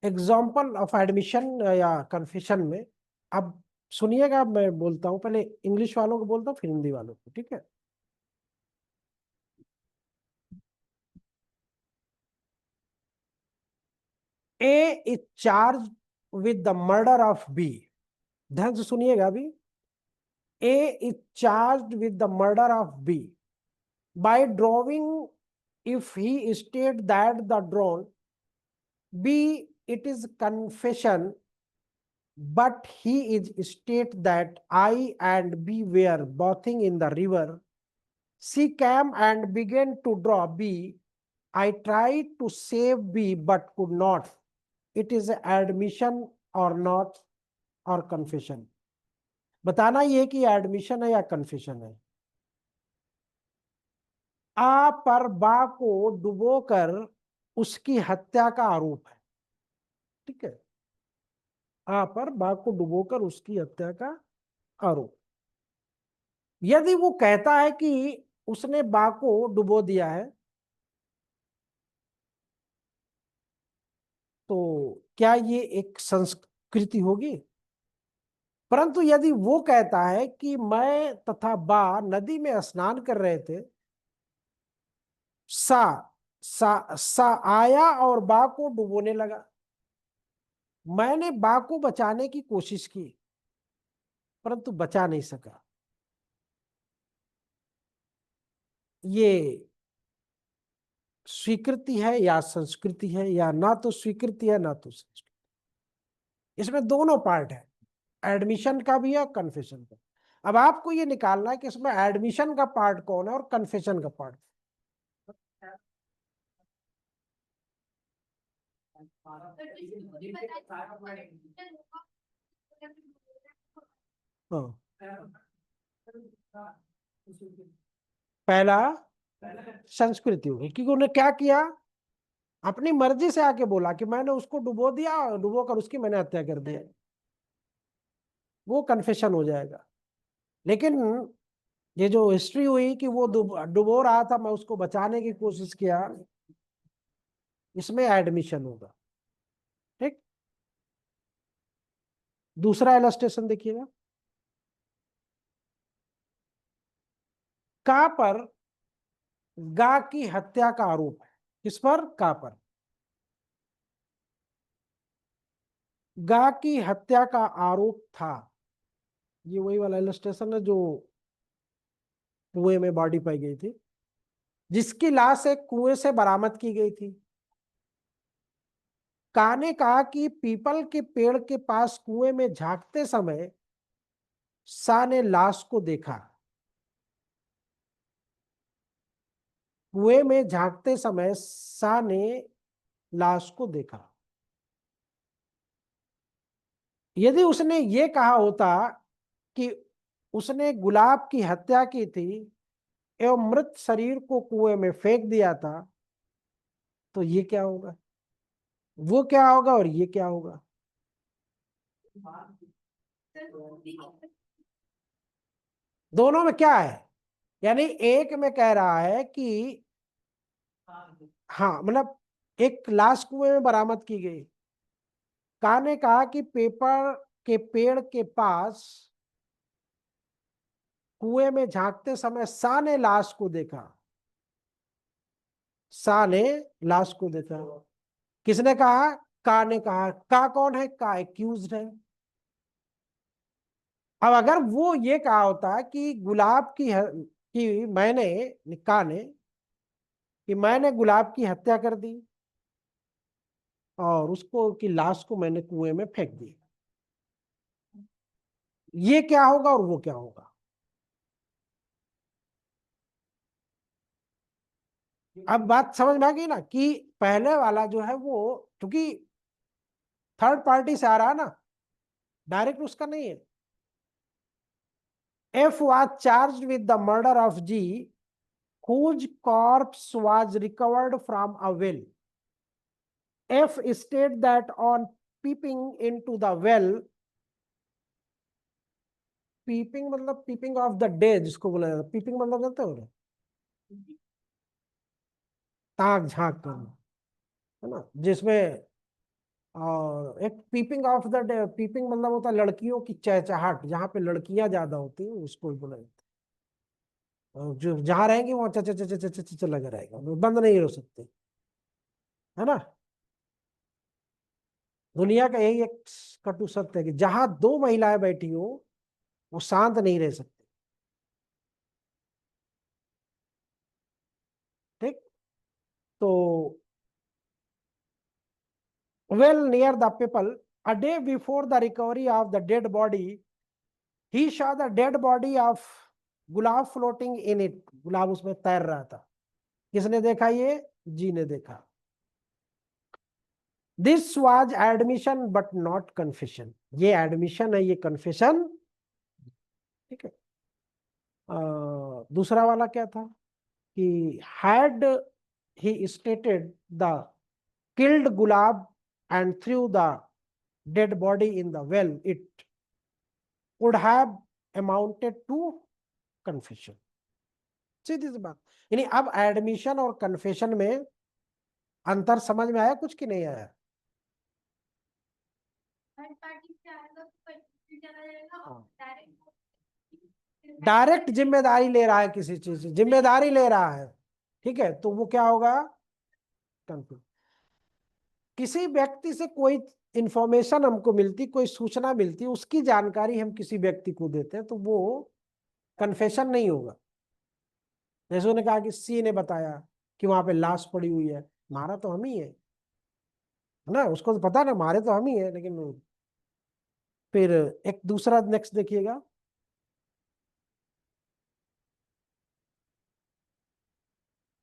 A: एग्जाम्पल ऑफ एडमिशन या कन्फेशन में, अब सुनिएगा, मैं बोलता हूँ पहले इंग्लिश वालों को बोलता हूँ फिर हिंदी वालों को, ठीक है। A is charged with the murder of B. ध्यान से सुनिएगा अभी। A is charged with the murder of B by drawing, if he state that the drawn B, it is confession, but he is state that I and B were bathing in the river. She came and began to draw B. I tried to save B but could not. It is admission or not और confession. बताना ये कि admission है या confession है। आ पर बा को डुबोकर उसकी हत्या का आरोप है। ठीक है, आ पर बा को डुबोकर उसकी हत्या का आरोप। यदि वो कहता है कि उसने बा को डुबो दिया है, तो क्या ये एक संस्कृति होगी? परंतु यदि वो कहता है कि मैं तथा बा नदी में स्नान कर रहे थे, सा सा सा आया और बा को डुबोने लगा, मैंने बा को बचाने की कोशिश की परंतु बचा नहीं सका, ये स्वीकृति है या संस्कृति है? या ना तो स्वीकृति है ना तो संस्कृति। इसमें दोनों पार्ट है, एडमिशन का भी है कन्फेशन का। अब आपको ये निकालना है कि इसमें एडमिशन का पार्ट कौन है और कन्फेशन का पार्ट। हाँ, पहला संस्कृति होगी, क्योंकि उन्हें क्या किया, अपनी मर्जी से आके बोला कि मैंने उसको डुबो दिया, डुबो कर उसकी मैंने हत्या कर दी, वो कन्फेशन हो जाएगा। लेकिन ये जो हिस्ट्री हुई कि वो डुबो रहा था, मैं उसको बचाने की कोशिश किया, इसमें एडमिशन होगा। ठीक, दूसरा इलस्ट्रेशन देखिएगा। का पर गा की हत्या का आरोप है। किस पर? का पर। गा की हत्या का आरोप था। ये वही वाला इलस्ट्रेशन है जो कुएं में बॉडी पाई गई थी, जिसकी लाश एक कुएं से बरामद की गई थी। का ने कहा कि पीपल के पेड़ के पास कुएं में झांकते समय सा ने लाश को देखा। कुएं में झांकते समय सा ने लाश को देखा। यदि उसने ये कहा होता कि उसने गुलाब की हत्या की थी एवं मृत शरीर को कुएं में फेंक दिया था, तो ये क्या होगा, वो क्या होगा और ये क्या होगा? दोनों में क्या है? यानी एक में कह रहा है कि हाँ, मतलब एक लाश कुएं में बरामद की गई। का ने कहा कि पेपर के पेड़ के पास कुएं में झांकते समय सा ने लाश को देखा। सा ने लाश को देखा। किसने कहा? का ने कहा। का कौन है? का एक्यूज्ड है। अब अगर वो ये कहा होता कि गुलाब कि का ने कि मैंने गुलाब की हत्या कर दी और उसको की लाश को मैंने कुएं में फेंक दी, ये क्या होगा और वो क्या होगा? अब बात समझ में आ गई ना कि पहले वाला जो है वो क्योंकि थर्ड पार्टी से आ रहा है ना, डायरेक्ट उसका नहीं है। F was charged with the murder of G, whose corpse was recovered from a well. F stated that on peeping into the well, peeping मतलब पीपिंग ऑफ द डे जिसको बोला जाता है, पीपिंग मतलब जानते हो, ताक झांक करना, है ना, जिसमें और एक peeping of the day, peeping मतलब होता है लड़कियों की चहचहाट, जहां पे लड़कियां ज्यादा होती है उसको बोला जाता है। और जो जहां रहेंगे वहां च लगा रहेगा, वो बंद नहीं हो सकते, है ना। दुनिया का यही एक कटु सत्य है कि जहां दो महिलाएं बैठी हो वो शांत नहीं रह सकती। ठीक, तो well near the people, a day before the recovery of the dead body, he saw the dead body of gulab floating in it. गुलाब उसमें तैर रहा था। किसने देखा? ये जी ने देखा। This was admission but not confession. ये एडमिशन है, ये कन्फेशन। ठीक है। दूसरा वाला क्या था कि had he stated the killed Gulab and threw the dead body in the well it would have amounted to confession. सीधी सी बात। यानी अब एडमिशन और कन्फेशन में अंतर समझ में आया कुछ कि नहीं आया? डायरेक्ट जिम्मेदारी ले रहा है, किसी चीज की जिम्मेदारी ले रहा है, ठीक है, तो वो क्या होगा? कन्फ्लिक्ट। किसी व्यक्ति से कोई इंफॉर्मेशन हमको मिलती, कोई सूचना मिलती, उसकी जानकारी हम किसी व्यक्ति को देते हैं, तो वो कन्फेशन नहीं होगा। जैसे उन्होंने कहा कि सी ने बताया कि वहां पे लाश पड़ी हुई है, मारा तो हम ही है ना, उसको तो पता ना मारे तो हम ही है, लेकिन फिर एक दूसरा नेक्स्ट देखिएगा।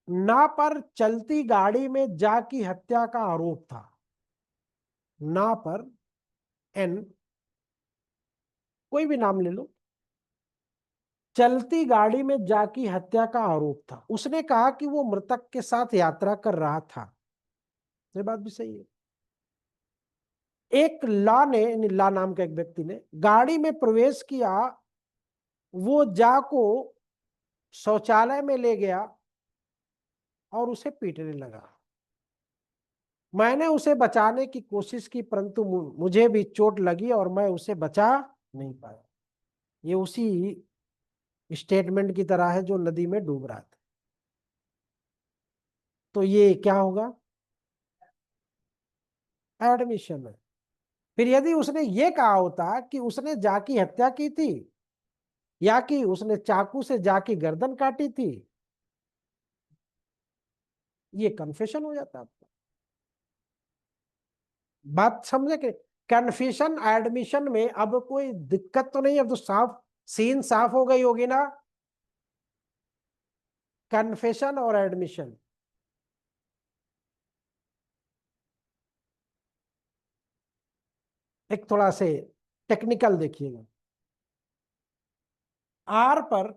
A: ना पर चलती गाड़ी में जा की हत्या का आरोप था। ना पर एन, कोई भी नाम ले लो, चलती गाड़ी में जा की हत्या का आरोप था। उसने कहा कि वो मृतक के साथ यात्रा कर रहा था। ये बात भी सही है। एक ला ने, ला नाम के एक व्यक्ति ने गाड़ी में प्रवेश किया, वो जा को शौचालय में ले गया और उसे पीटने लगा। मैंने उसे बचाने की कोशिश की, परंतु मुझे भी चोट लगी और मैं उसे बचा नहीं पाया। ये उसी स्टेटमेंट की तरह है जो नदी में डूब रहा था। तो ये क्या होगा? एडमिशन है। फिर यदि उसने ये कहा होता कि उसने जाकी हत्या की थी या कि उसने चाकू से जाकी गर्दन काटी थी, ये कन्फेशन हो जाता आपका। बात समझे कि कन्फेशन एडमिशन में अब कोई दिक्कत तो नहीं, अब तो साफ सीन साफ हो गई होगी ना। कन्फेशन और एडमिशन, एक थोड़ा से टेक्निकल देखिएगा। आर पर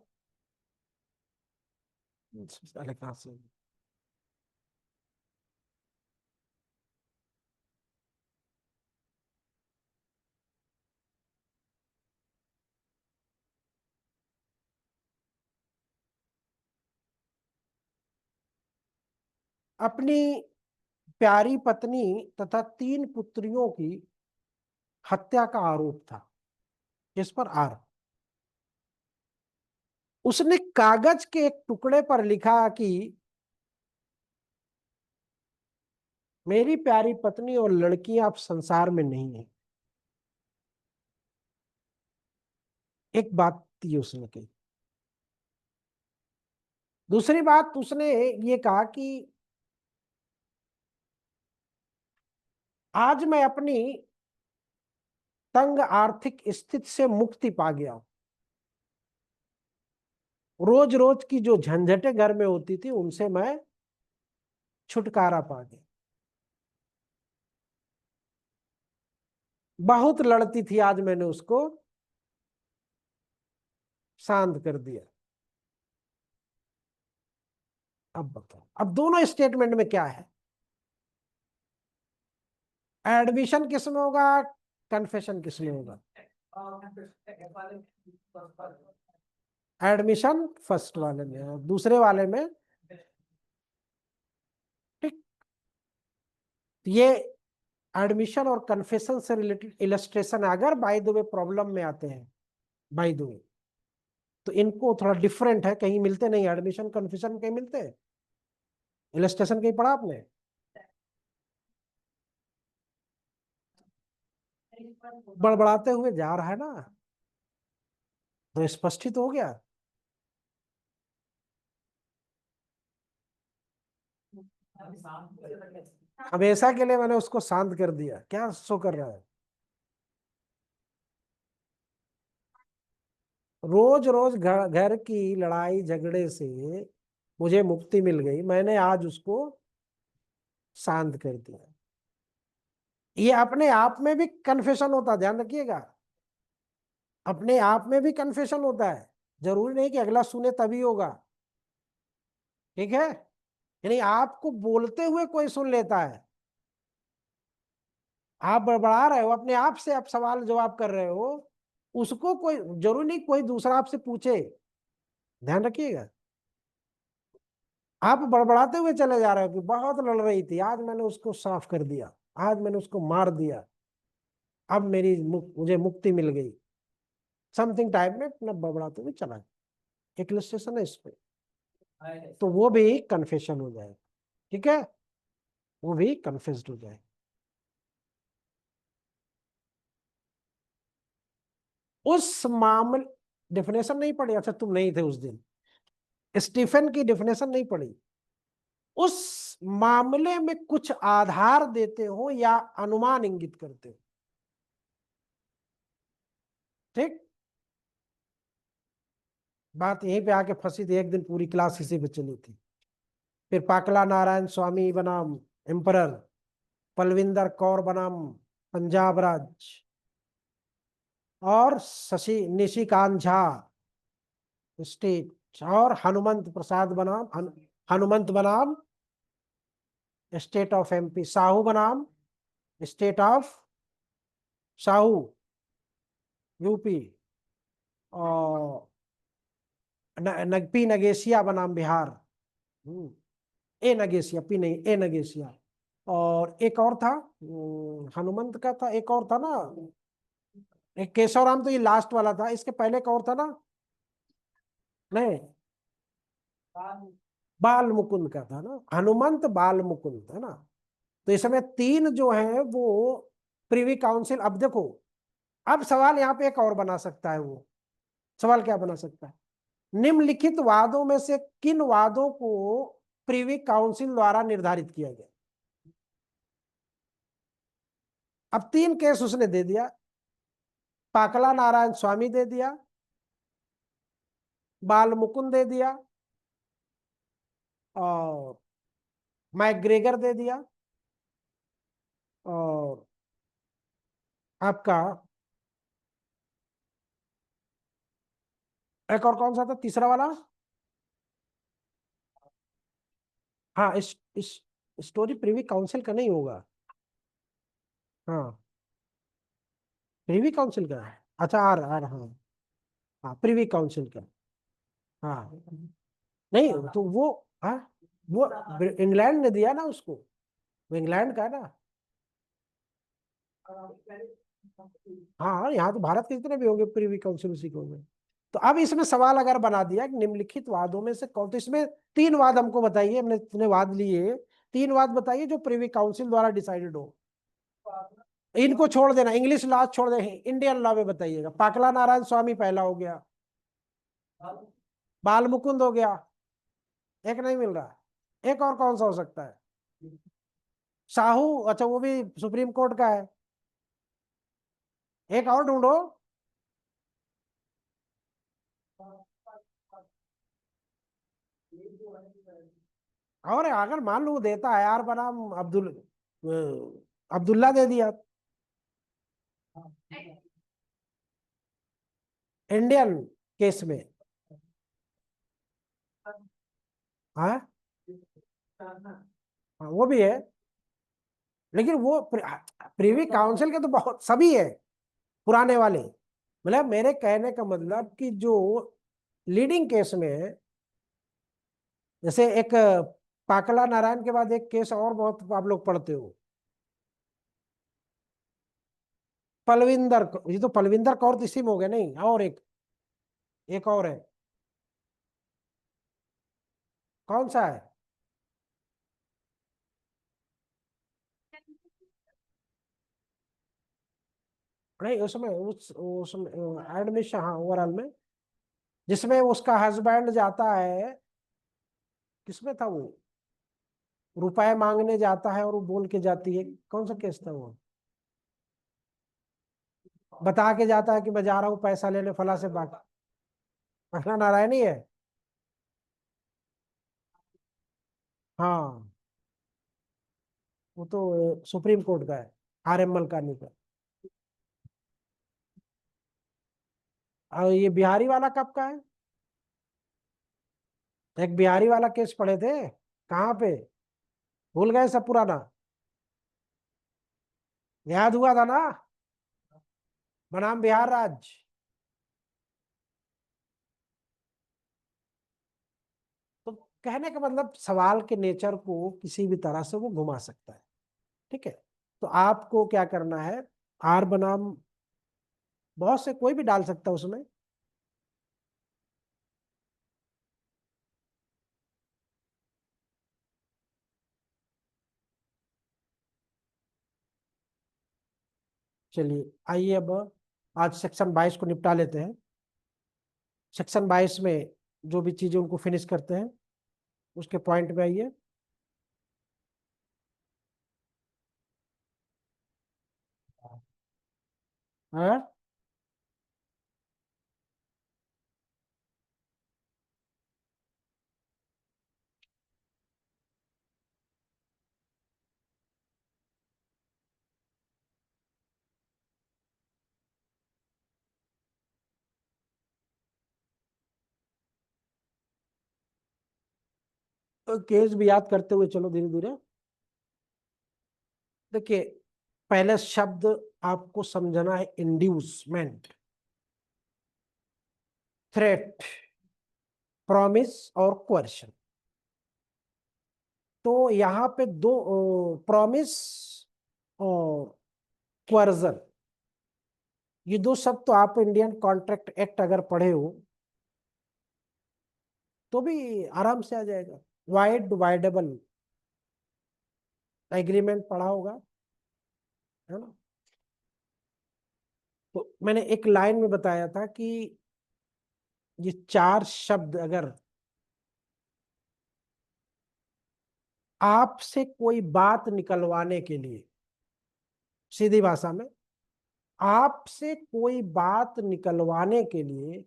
A: कहां से, अपनी प्यारी पत्नी तथा 3 पुत्रियों की हत्या का आरोप था। इस पर आर, उसने कागज के एक टुकड़े पर लिखा कि मेरी प्यारी पत्नी और लड़कियां अब संसार में नहीं है। एक बात थी उसने कही। दूसरी बात उसने ये कहा कि आज मैं अपनी तंग आर्थिक स्थिति से मुक्ति पा गया हूं। रोज रोज की जो झंझटें घर में होती थी उनसे मैं छुटकारा पा गया। बहुत लड़ती थी, आज मैंने उसको शांत कर दिया। अब बताओ, अब दोनों स्टेटमेंट में क्या है? एडमिशन किस में होगा, कन्फेशन किस में होगा? एडमिशन फर्स्ट वाले में और दूसरे वाले में। ठीक। ये एडमिशन और कन्फेशन से रिलेटेड इलस्ट्रेशन है। अगर बाय द वे प्रॉब्लम में आते हैं, बाय द वे, तो इनको थोड़ा डिफरेंट है, कहीं मिलते नहीं। एडमिशन कन्फेशन कहीं मिलते हैं? इलस्ट्रेशन कहीं पढ़ा आपने? बड़बड़ाते हुए जा रहा है ना, तो स्पष्ट ही तो हो गया। हमेशा के लिए मैंने उसको शांत कर दिया, क्या शो कर रहा है? रोज रोज घर की लड़ाई झगड़े से मुझे मुक्ति मिल गई, मैंने आज उसको शांत कर दिया। ये अपने आप में भी कन्फेशन होता है, ध्यान रखिएगा, अपने आप में भी कन्फेशन होता है, जरूरी नहीं कि अगला सुने तभी होगा, ठीक है। यानी आपको बोलते हुए कोई सुन लेता है, आप बड़बड़ा रहे हो अपने आप से, आप सवाल जवाब कर रहे हो, उसको कोई जरूरी नहीं कोई दूसरा आपसे पूछे, ध्यान रखिएगा। आप बड़बड़ाते हुए चले जा रहे हो कि बहुत लड़ रही थी, आज मैंने उसको साफ कर दिया, आज मैंने उसको मार दिया, अब मुझे मुक्ति मिल गई, समथिंग टाइप में अपना बड़बड़ाते हुए चला गया, एक इलस्ट्रेशन है इस पे। तो वो भी कन्फेशन हो जाएगा, ठीक है, वो भी कन्फेस्ड हो जाएगा। उस मामले, डेफिनेशन नहीं पढ़ी, अच्छा तुम नहीं थे उस दिन, स्टीफन की डेफिनेशन नहीं पढ़ी, उस मामले में कुछ आधार देते हो या अनुमान इंगित करते हो, ठीक। बात यहीं पे आके फंसी थी, एक दिन पूरी क्लास इसी पे चली थी। फिर पाकला नारायण स्वामी बनाम एम्परर, पलविंदर कौर बनाम पंजाब राज, और शशि निशिकांत झा स्टेट, और हनुमंत प्रसाद बनाम हनुमंत बनाम स्टेट ऑफ एमपी, साहू बनाम स्टेट ऑफ साहू यूपी, और पी नगेशिया बनाम बिहार, ए नगेशिया, पी नहीं ए नगेशिया। और एक और था, हनुमंत का था, एक और था ना, एक केशव राम, तो ये लास्ट वाला था, इसके पहले एक और था ना, नहीं, बाल मुकुंद का था ना, हनुमंत बाल मुकुंद है ना। तो इस समय तीन जो है वो प्रीवी काउंसिल। अब देखो, अब सवाल यहाँ पे एक और बना सकता है, वो सवाल क्या बना सकता है, निम्नलिखित वादों में से किन वादों को प्रीवी काउंसिल द्वारा निर्धारित किया गया। अब तीन केस उसने दे दिया, पाकला नारायण स्वामी दे दिया, बाल मुकुंद दे दिया, और मैग्रेगर दे दिया, और आपका एक और कौन सा था तीसरा वाला, हाँ इस स्टोरी प्रीवी काउंसिल का नहीं होगा, हाँ प्रीवी काउंसिल का है, अच्छा आर आर हाँ, हाँ प्रीवी काउंसिल का, हाँ नहीं तो वो, हाँ वो इंग्लैंड ने दिया ना उसको, वो इंग्लैंड का है ना, हाँ यहाँ तो भारत के जितने भी होंगे प्रीवी काउंसिल उसी को होंगे। तो अब इसमें सवाल अगर बना दिया कि निम्नलिखित वादों में से कौन, तो इसमें तीन वाद हमको बताइए, हमने इतने वाद लिए, तीन वाद बताइए जो प्रीवी काउंसिल द्वारा डिसाइडेड हो। इनको छोड़ देना, इंग्लिश लॉ छोड़ देना, इंडियन लॉ में बताइएगा। पाकला नारायण स्वामी पहला हो गया, बाल मुकुंद हो गया, एक नहीं मिल रहा, एक और कौन सा हो सकता है, साहू, अच्छा वो भी सुप्रीम कोर्ट का है, एक और ढूंढो। और अगर मान लो वो देता है यार बनाम अब्दुल्ला दे दिया, इंडियन केस में, हाँ हाँ, वो भी है, लेकिन वो प्रीवी काउंसिल के तो बहुत सभी है पुराने वाले, मतलब मेरे कहने का मतलब कि जो लीडिंग केस में है, जैसे एक पाकला नारायण के बाद एक केस और बहुत आप लोग पढ़ते हो, पलविंदर, ये तो पलविंदर कौर तो इसी में हो गया, नहीं और एक, एक और है, कौन सा है, नहीं उसमें उसमें एडमिशन, हाँ ओवरऑल में, जिसमें उसका हस्बैंड जाता है, किसमें था वो, रुपए मांगने जाता है और वो बोल के जाती है, कौन सा केस था वो, बता के जाता है कि मैं जा रहा हूँ पैसा लेने फला से बात, पटना नारायण ही है, हाँ वो तो सुप्रीम कोर्ट का है। RM मलकानी का। और ये बिहारी वाला कब का है? एक बिहारी वाला केस पढ़े थे, कहाँ पे? भूल गए सब पुराना? याद हुआ था ना? बनाम बिहार राज्य। तो कहने का मतलब सवाल के नेचर को किसी भी तरह से वो घुमा सकता है। ठीक है, तो आपको क्या करना है, आर बनाम बहुत से कोई भी डाल सकता है उसमें। चलिए आइए अब आज सेक्शन 22 को निपटा लेते हैं। सेक्शन 22 में जो भी चीजें उनको फिनिश करते हैं, उसके पॉइंट पे आइए। हाँ, तो केस भी याद करते हुए चलो धीरे धीरे। देखिए, पहले शब्द आपको समझना है, इंड्यूसमेंट, थ्रेट, प्रॉमिस और कोerशन। तो यहाँ पे दो, प्रॉमिस और कोerशन, ये दो शब्द तो आप इंडियन कॉन्ट्रैक्ट एक्ट अगर पढ़े हो तो भी आराम से आ जाएगा। वाइड डिवाइडेबल एग्रीमेंट पढ़ा होगा, है ना? तो मैंने एक लाइन में बताया था कि ये चार शब्द अगर आपसे कोई बात निकलवाने के लिए, सीधी भाषा में आपसे कोई बात निकलवाने के लिए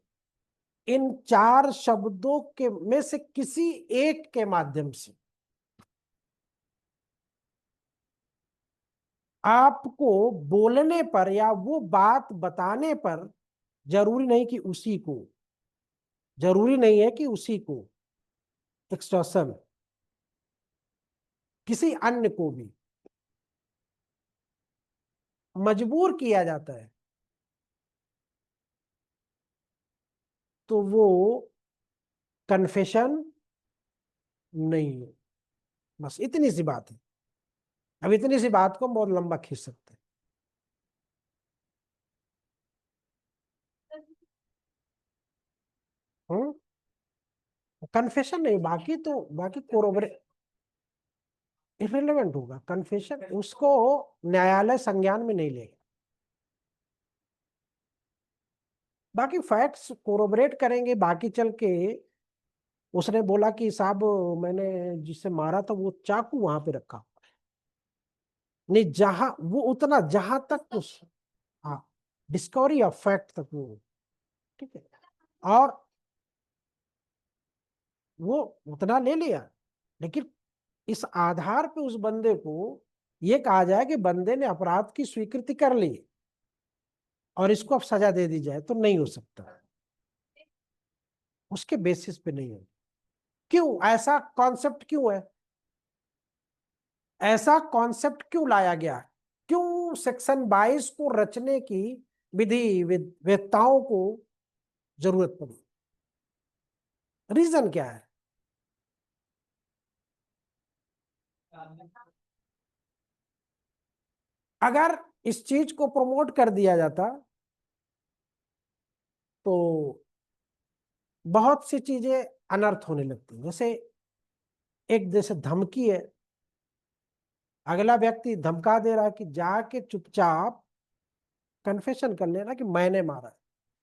A: इन चार शब्दों के में से किसी एक के माध्यम से आपको बोलने पर या वो बात बताने पर, जरूरी नहीं कि उसी को, जरूरी नहीं है कि उसी को, एक्सटॉर्शन, किसी अन्य को भी मजबूर किया जाता है, तो वो कन्फेशन नहीं है। बस इतनी सी बात है। अब इतनी सी बात को हम बहुत लंबा खींच सकते हैं। कन्फेशन नहीं, बाकी तो बाकी कोरोबरे इरेलेवेंट होगा। कन्फेशन उसको न्यायालय संज्ञान में नहीं लेगा। बाकी फैक्ट्स कोरोबरेट करेंगे, बाकी चल के उसने बोला कि साहब मैंने जिसे मारा था वो चाकू वहां पे रखा, नहीं जहां वो उतना, जहां तक उस, हाँ, डिस्कवरी ऑफ फैक्ट तक वो, ठीक है, और वो उतना ले लिया। लेकिन इस आधार पे उस बंदे को ये कहा जाए कि बंदे ने अपराध की स्वीकृति कर ली और इसको अब सजा दे दी जाए, तो नहीं हो सकता। उसके बेसिस पे नहीं है। क्यों ऐसा कॉन्सेप्ट क्यों है? ऐसा कॉन्सेप्ट क्यों लाया गया? क्यों सेक्शन 22 को रचने की विधि वेत्ताओं को जरूरत पड़ी? रीजन क्या है? अगर इस चीज को प्रमोट कर दिया जाता तो बहुत सी चीजें अनर्थ होने लगती। जैसे एक जैसे धमकी है, अगला व्यक्ति धमका दे रहा है कि जाके चुपचाप कन्फेशन कर लेना कि मैंने मारा है।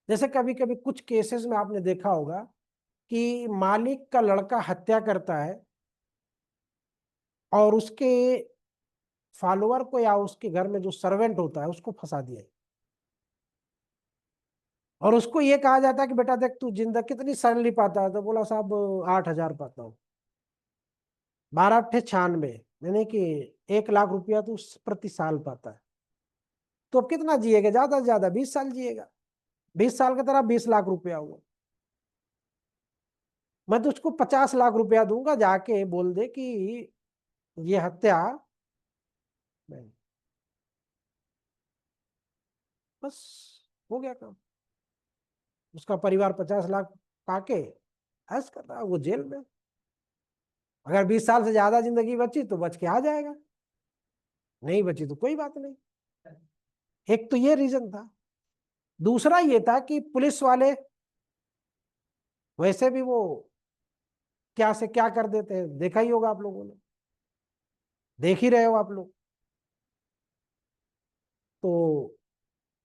A: जैसे कभी कभी कुछ केसेस में आपने देखा होगा कि मालिक का लड़का हत्या करता है और उसके फॉलोअर को या उसके घर में जो सर्वेंट होता है उसको फंसा दिया, और उसको ये कहा जाता है कि बेटा देख तू जिंदा कितनी सैलरी पाता है, तो बोला साहब 8,000 पाता हूँ। 12 अट्ठे 96, यानी कि 1 लाख रुपया तो प्रति साल पाता है। तो अब कितना जिएगा, ज्यादा से ज्यादा 20 साल जिएगा। 20 साल की तरह 20 लाख रुपया हुआ। मैं तो उसको 50 लाख रुपया दूंगा, जाके बोल दे कि ये हत्या नहीं। बस हो गया काम। उसका परिवार 50 लाख पाके ऐश कर रहा है, वो जेल में। अगर 20 साल से ज्यादा जिंदगी बची तो बच के आ जाएगा, नहीं बची तो कोई बात नहीं। एक तो ये रीजन था। दूसरा ये था कि पुलिस वाले वैसे भी वो क्या से क्या कर देते हैं, देखा ही होगा आप लोगों ने, देख ही रहे हो आप लोग। तो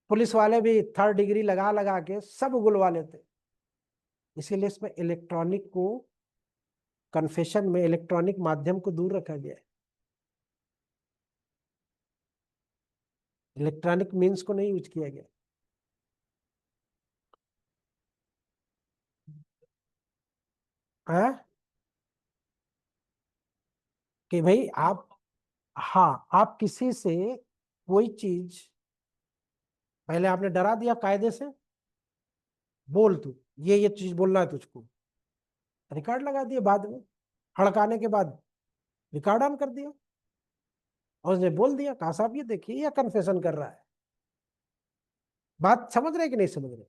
A: पुलिस वाले भी थर्ड डिग्री लगा लगा के सब उगलवा लेते। इसीलिए इसमें इलेक्ट्रॉनिक को, कन्फेशन में इलेक्ट्रॉनिक माध्यम को दूर रखा गया है। इलेक्ट्रॉनिक मीन्स को नहीं यूज किया गया है कि भाई आप, हाँ, आप किसी से कोई चीज, पहले आपने डरा दिया कायदे से, बोल तू ये चीज बोलना है तुझको, रिकॉर्ड लगा दिया, बाद में हड़काने के बाद रिकॉर्ड ऑन कर दिया और उसने बोल दिया, कहा साहब ये देखिए ये कन्फेशन कर रहा है। बात समझ रहे कि नहीं समझ रहे?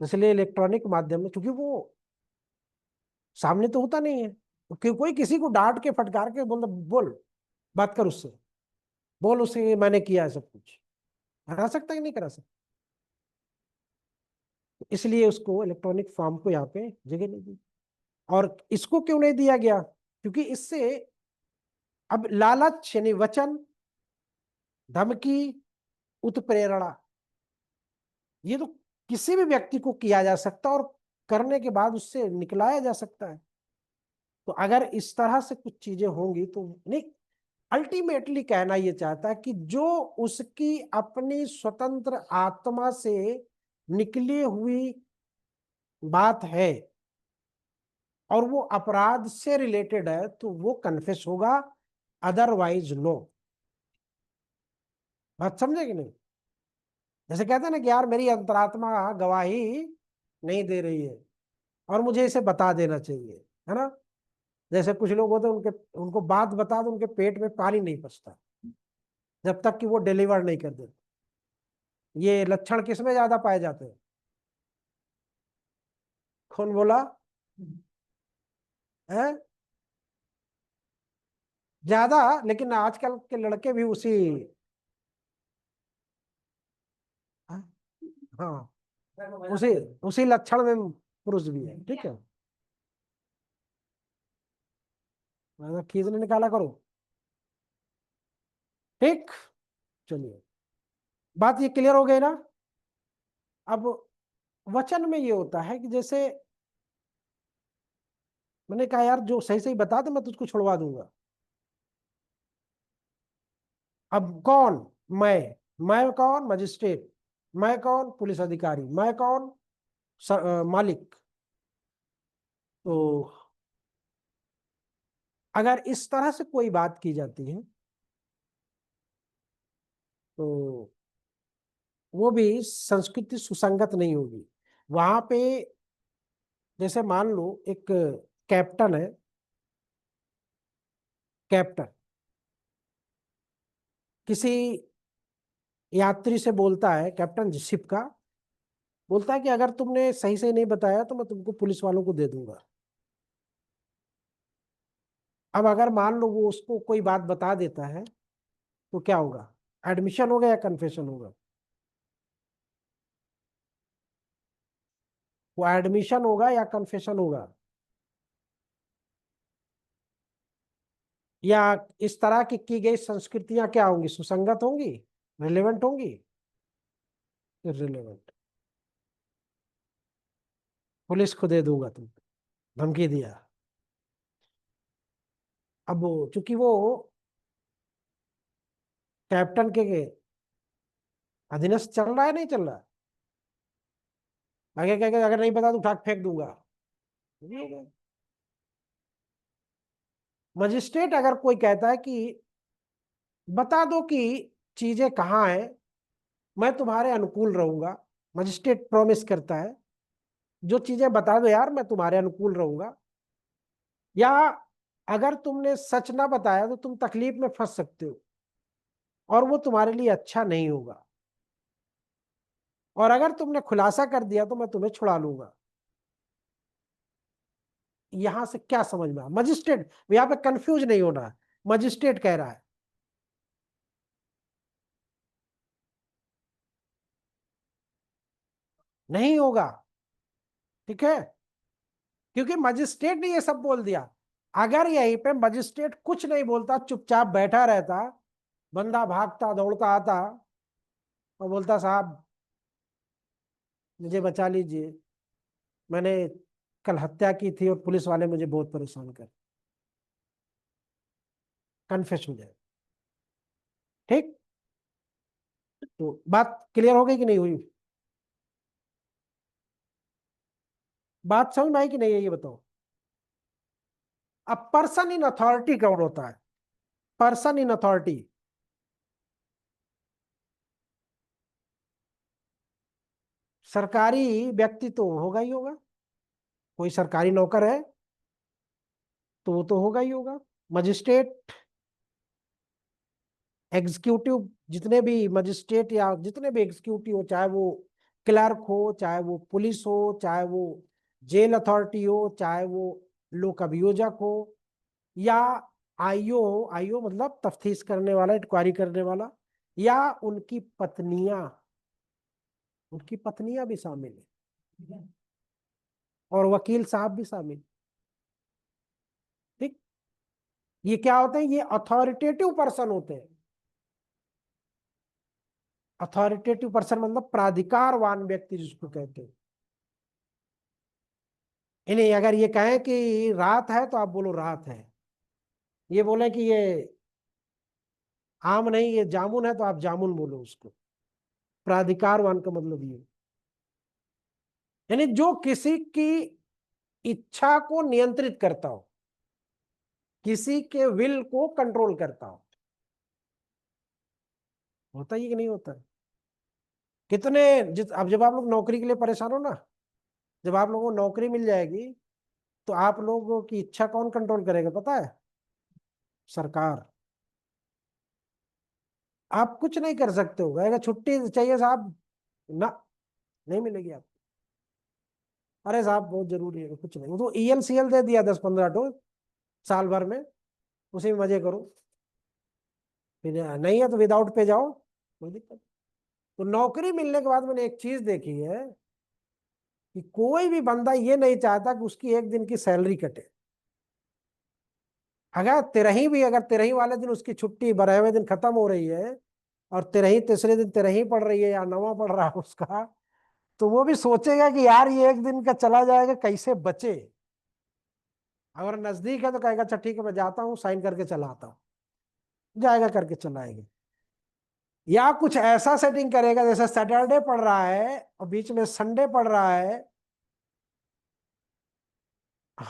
A: इसलिए इलेक्ट्रॉनिक माध्यम में, क्योंकि वो सामने तो होता नहीं है, तो कोई किसी को डांट के फटकार के बोल, बोल बात कर उससे, बोल उससे मैंने किया है सब कुछ, करा सकता है कि नहीं करा सकता? इसलिए उसको इलेक्ट्रॉनिक फॉर्म को यहाँ पे जगह नहीं दी। और इसको क्यों नहीं दिया गया? क्योंकि इससे अब लालच यानी वचन, धमकी, उत्प्रेरणा, ये तो किसी भी व्यक्ति को किया जा सकता है और करने के बाद उससे निकलाया जा सकता है। तो अगर इस तरह से कुछ चीजें होंगी तो नहीं, अल्टीमेटली कहना यह चाहता है कि जो उसकी अपनी स्वतंत्र आत्मा से निकली हुई बात है और वो अपराध से रिलेटेड है तो वो कन्फेस होगा, अदरवाइज नो। बात समझे कि नहीं? जैसे कहते हैं ना कि यार मेरी अंतरात्मा गवाही नहीं दे रही है और मुझे इसे बता देना चाहिए, है ना? जैसे कुछ लोग होते हैं, उनके उनको बात बता दो, उनके पेट में पानी नहीं पचता जब तक कि वो डिलीवर नहीं कर देते। ये लक्षण किसमें ज्यादा पाए जाते हैं? कौन बोला है? ज्यादा। लेकिन आजकल के लड़के भी उसी, हाँ, उसी उसी लक्षण में पुरुष भी है। ठीक है, खींचने निकाला करो। ठीक, चलिए, बात ये क्लियर हो गई ना? अब वचन में ये होता है कि जैसे मैंने कहा यार जो सही सही बता दे मैं तुझको छुड़वा दूंगा। अब कौन? मैं कौन? मजिस्ट्रेट। मैं कौन? पुलिस अधिकारी। मैं कौन? मालिक। तो अगर इस तरह से कोई बात की जाती है तो वो भी संस्कृति सुसंगत नहीं होगी। वहां पे जैसे मान लो एक कैप्टन है, कैप्टन किसी यात्री से बोलता है, कैप्टन शिप का बोलता है कि अगर तुमने सही सही नहीं बताया तो मैं तुमको पुलिस वालों को दे दूंगा। अब अगर मान लो वो उसको कोई बात बता देता है तो क्या होगा? एडमिशन होगा या कन्फेशन होगा? वो एडमिशन होगा या कन्फेशन होगा? या इस तरह की गई संस्कृतियां क्या होंगी? सुसंगत होंगी, रिलेवेंट होंगी, इररिलेवेंट? पुलिस को दे दूंगा तुम, धमकी दिया। अब चूंकि वो कैप्टन के अधीनस्थ चल रहा है, नहीं चल रहा, आगे कहेगा अगर नहीं बता तो उठा के फेंक दूंगा। ये हो गया। मजिस्ट्रेट अगर कोई कहता है कि बता दो कि चीजें कहाँ है, मैं तुम्हारे अनुकूल रहूंगा, मजिस्ट्रेट प्रॉमिस करता है, जो चीजें बता दो यार मैं तुम्हारे अनुकूल रहूंगा, या अगर तुमने सच ना बताया तो तुम तकलीफ में फंस सकते हो और वो तुम्हारे लिए अच्छा नहीं होगा, और अगर तुमने खुलासा कर दिया तो मैं तुम्हें छुड़ा लूंगा। यहां से क्या समझ में आया? मजिस्ट्रेट, यहां पे कंफ्यूज नहीं होना है, मजिस्ट्रेट कह रहा है। नहीं होगा, ठीक है, क्योंकि मजिस्ट्रेट ने ये सब बोल दिया। अगर यहीं पे मजिस्ट्रेट कुछ नहीं बोलता, चुपचाप बैठा रहता, बंदा भागता दौड़ता आता और बोलता साहब मुझे बचा लीजिए, मैंने कल हत्या की थी और पुलिस वाले मुझे बहुत परेशान कर, कन्फेस हो जाए, ठीक। तो बात क्लियर हो गई कि नहीं हुई? बात समझ में आई कि नहीं है ये बताओ। अब पर्सन इन अथॉरिटी कौन होता है? पर्सन इन अथॉरिटी, सरकारी व्यक्ति तो होगा ही होगा, कोई सरकारी नौकर है तो वो तो होगा ही होगा। मजिस्ट्रेट, एग्जीक्यूटिव, जितने भी मजिस्ट्रेट या जितने भी एग्जीक्यूटिव हो, चाहे वो क्लर्क हो, चाहे वो पुलिस हो, चाहे वो जेल अथॉरिटी हो, चाहे वो लोक अभियोजक हो, या आईओ हो, आईओ मतलब तफ्तीश करने वाला, इंक्वायरी करने वाला, या उनकी पत्नियां भी शामिल है, और वकील साहब भी शामिल, ठीक। ये क्या होते हैं? ये अथॉरिटेटिव पर्सन होते हैं। अथॉरिटेटिव पर्सन मतलब प्राधिकारवान व्यक्ति जिसको कहते हैं। इन्हें अगर ये कहें कि रात है तो आप बोलो रात है, ये बोले कि ये आम नहीं ये जामुन है तो आप जामुन बोलो उसको। प्राधिकारवान का मतलब ये, यानी जो किसी की इच्छा को नियंत्रित करता हो, किसी के विल को कंट्रोल करता हो। होता ही कि नहीं होता है? कितने अब जब आप लोग नौकरी के लिए परेशान हो ना, जब आप लोगों को नौकरी मिल जाएगी तो आप लोगों की इच्छा कौन कंट्रोल करेगा पता है? सरकार। आप कुछ नहीं कर सकते हो, कहेगा छुट्टी चाहिए साहब, ना, नहीं मिलेगी आप। अरे साहब बहुत जरूरी है, कुछ नहीं, वो तो ईएल दे दिया 10-15 टो साल भर में, उसी में मजे करो, फिर नहीं है तो विदाउट पे जाओ, कोई दिक्कत। तो नौकरी मिलने के बाद मैंने एक चीज देखी है कि कोई भी बंदा ये नहीं चाहता कि उसकी एक दिन की सैलरी कटे। अगर तेरही वाले दिन उसकी छुट्टी 12वें दिन खत्म हो रही है और तेरही तीसरे दिन तेरही पड़ रही है या नवा पड़ रहा है उसका, तो वो भी सोचेगा कि यार ये एक दिन का चला जाएगा कैसे बचे। अगर नजदीक है तो कहेगा अच्छा ठीक है मैं जाता हूँ साइन करके चला आता हूँ, जाएगा करके चलाएगा। या कुछ ऐसा सेटिंग करेगा जैसे सैटरडे पड़ रहा है और बीच में संडे पड़ रहा है,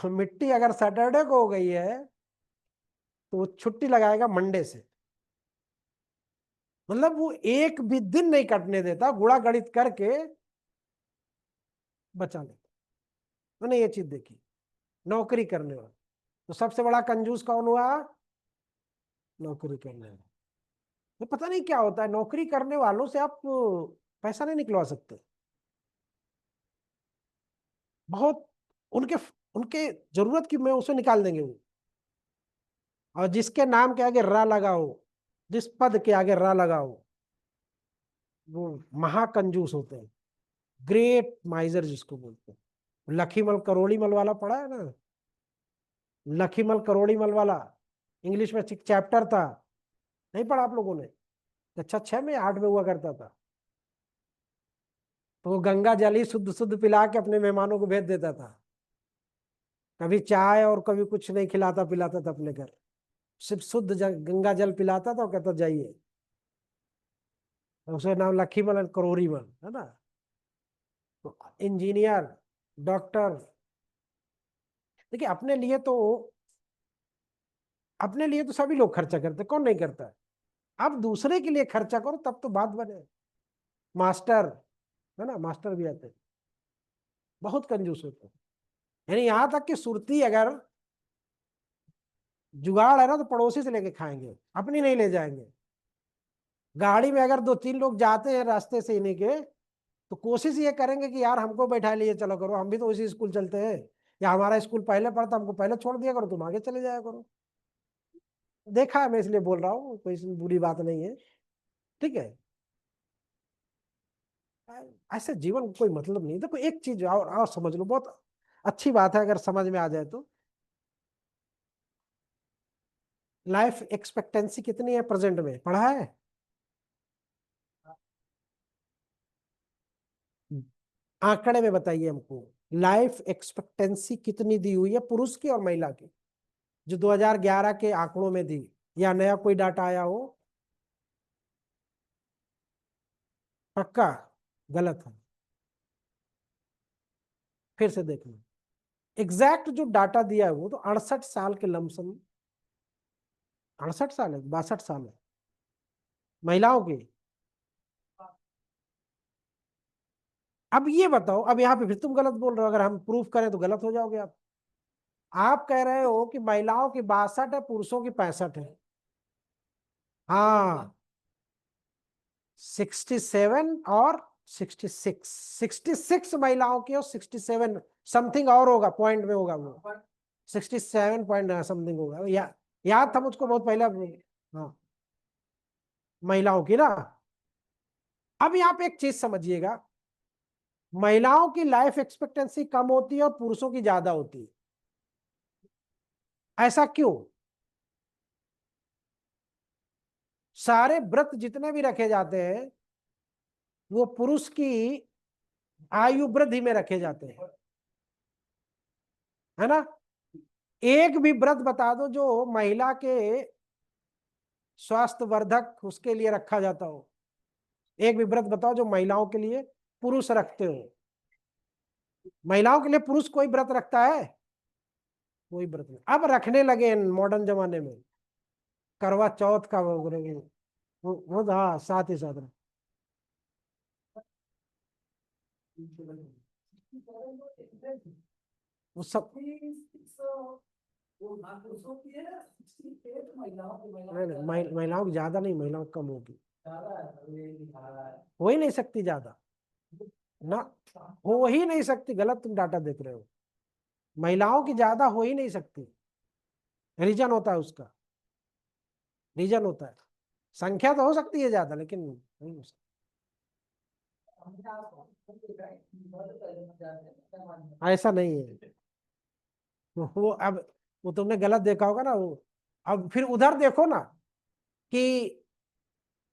A: मिट्टी अगर सैटरडे को हो गई है तो वो छुट्टी लगाएगा मंडे से। मतलब वो एक भी दिन नहीं कटने देता, गुणा गणित करके बचा लेता। मैंने ये चीज देखी नौकरी करने वाला। तो सबसे बड़ा कंजूस कौन हुआ? नौकरी करने वाला। तो पता नहीं क्या होता है, नौकरी करने वालों से आप पैसा नहीं निकलवा सकते। बहुत उनके उनके जरूरत की में उसे निकाल देंगे वो। और जिसके नाम के आगे रा लगाओ, जिस पद के आगे रा लगाओ, वो महाकंजूस होते हैं, ग्रेट माइजर जिसको बोलते हैं। लखीमल करोड़ीमल वाला पढ़ा है ना? लखीमल करोड़ीमल वाला इंग्लिश में चैप्टर था, नहीं पढ़ा आप लोगों ने? अच्छा 6 में 8 में हुआ करता था। तो वो गंगा जल ही शुद्ध शुद्ध पिला के अपने मेहमानों को भेज देता था, कभी चाय और कभी कुछ नहीं खिलाता पिलाता था अपने घर, सिर्फ शुद्ध गंगा जल पिलाता था और कहता जाइए। उसका नाम लखीमल करोड़ीमल है ना। तो इंजीनियर, डॉक्टर, देखिए अपने लिए तो सभी लोग खर्चा करते, कौन नहीं करता है? अब दूसरे के लिए खर्चा करो तब तो बात बने। मास्टर है ना, मास्टर भी आते हैं, बहुत कंजूस होते हैं। यानी यहां तक कि सुरती अगर जुगाड़ है ना तो पड़ोसी से लेके खाएंगे, अपनी नहीं ले जाएंगे। गाड़ी में अगर 2-3 लोग जाते हैं रास्ते से इन्हीं के, तो कोशिश ये करेंगे कि यार हमको बैठा लिए चलो करो, हम भी तो उसी स्कूल चलते हैं, या हमारा स्कूल पहले पढ़ता, हमको पहले छोड़ दिया करो, तुम आगे चले जाया करो। देखा है, मैं इसलिए बोल रहा हूँ, कोई इसमें बुरी बात नहीं है, ठीक है। ऐसे जीवन का कोई मतलब नहीं। देखो एक चीज और समझ लो, बहुत अच्छी बात है अगर समझ में आ जाए तो। लाइफ एक्सपेक्टेंसी कितनी है प्रेजेंट में, पढ़ा है? आंकड़े में बताइए हमको, लाइफ एक्सपेक्टेंसी कितनी दी हुई है पुरुष की और महिला की, जो 2011 के आंकड़ों में दी, या नया कोई डाटा आया हो? पक्का गलत है? फिर से देख लो, एग्जैक्ट जो डाटा दिया है वो तो 68 साल के लमसम, 68 साल है, 62 साल है महिलाओं की। अब ये बताओ, अब यहाँ पे फिर तुम गलत बोल रहे हो, अगर हम प्रूफ करें तो गलत हो जाओगे आप। आप कह रहे हो कि महिलाओं की 62 है, पुरुषों की 65 है। हाँ, 67 और 66, 66 महिलाओं की और 67 समथिंग और होगा, पॉइंट में होगा वो, 67 पॉइंट समथिंग होगा, याद था मुझको बहुत पहले। हाँ, महिलाओं की ना। अब यहाँ पे एक चीज समझिएगा, महिलाओं की लाइफ एक्सपेक्टेंसी कम होती है और पुरुषों की ज्यादा होती है। ऐसा क्यों? सारे व्रत जितने भी रखे जाते हैं वो पुरुष की आयु वृद्धि में रखे जाते हैं, है ना। एक भी व्रत बता दो जो महिला के स्वास्थ्य वर्धक उसके लिए रखा जाता हो, एक भी व्रत बताओ जो महिलाओं के लिए पुरुष रखते हो। महिलाओं के लिए पुरुष कोई व्रत रखता है? कोई व्रत नहीं। अब रखने लगे मॉडर्न जमाने में, करवा चौथ का वो हाँ, साथ ही साथ वो सब नहीं, नहीं, महिलाओं की ज्यादा नहीं, महिलाओं की कम होगी, हो ही नहीं सकती ज्यादा ना, हो ही नहीं सकती, गलत तुम डाटा देख रहे हो। महिलाओं की ज्यादा हो ही नहीं सकती, रीजन होता है उसका, रीजन होता है। संख्या तो हो सकती है ज्यादा, लेकिन नहीं हो सकती। ऐसा नहीं है वो। अब वो तुमने गलत देखा होगा ना वो। अब फिर उधर देखो ना कि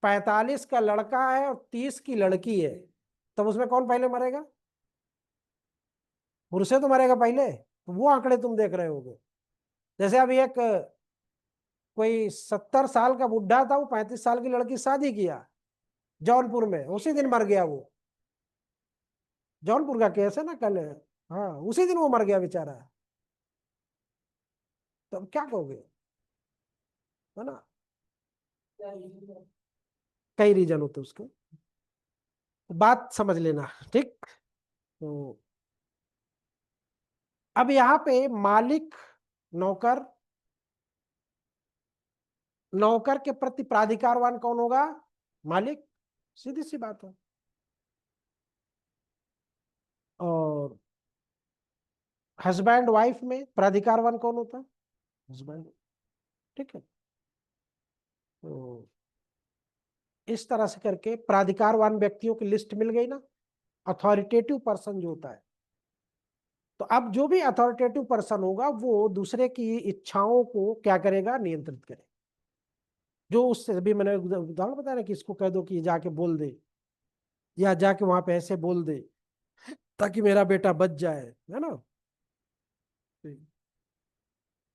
A: 45 का लड़का है और 30 की लड़की है, तब उसमें कौन पहले मरेगा? पुरुष तो मरेगा पहले, तो वो आंकड़े तुम देख रहे होगे। जैसे अभी एक कोई 70 साल का बुढ़ा था, वो 35 साल की लड़की शादी किया जौनपुर में, उसी दिन मर गया वो। जौनपुर का केस है ना कल। हाँ, उसी दिन वो मर गया बेचारा। तो अब क्या कहोगे, है ना। कई रीजन होते उसके, तो बात समझ लेना, ठीक। तो अब यहाँ पे मालिक, नौकर, नौकर के प्रति प्राधिकारवान कौन होगा? मालिक, सीधी सी बात है। और हस्बैंड वाइफ में प्राधिकारवान कौन होता है? हस्बैंड, ठीक है। तो इस तरह से करके प्राधिकारवान व्यक्तियों की लिस्ट मिल गई ना, अथॉरिटेटिव पर्सन जो होता है। तो अब जो भी अथॉरिटेटिव पर्सन होगा वो दूसरे की इच्छाओं को क्या करेगा? नियंत्रित करेगा। जो उससे भी मैंने उदाहरण बताया ना कि इसको कह दो कि जाके बोल दे, या जाके वहां पे ऐसे बोल दे ताकि मेरा बेटा बच जाए, है ना।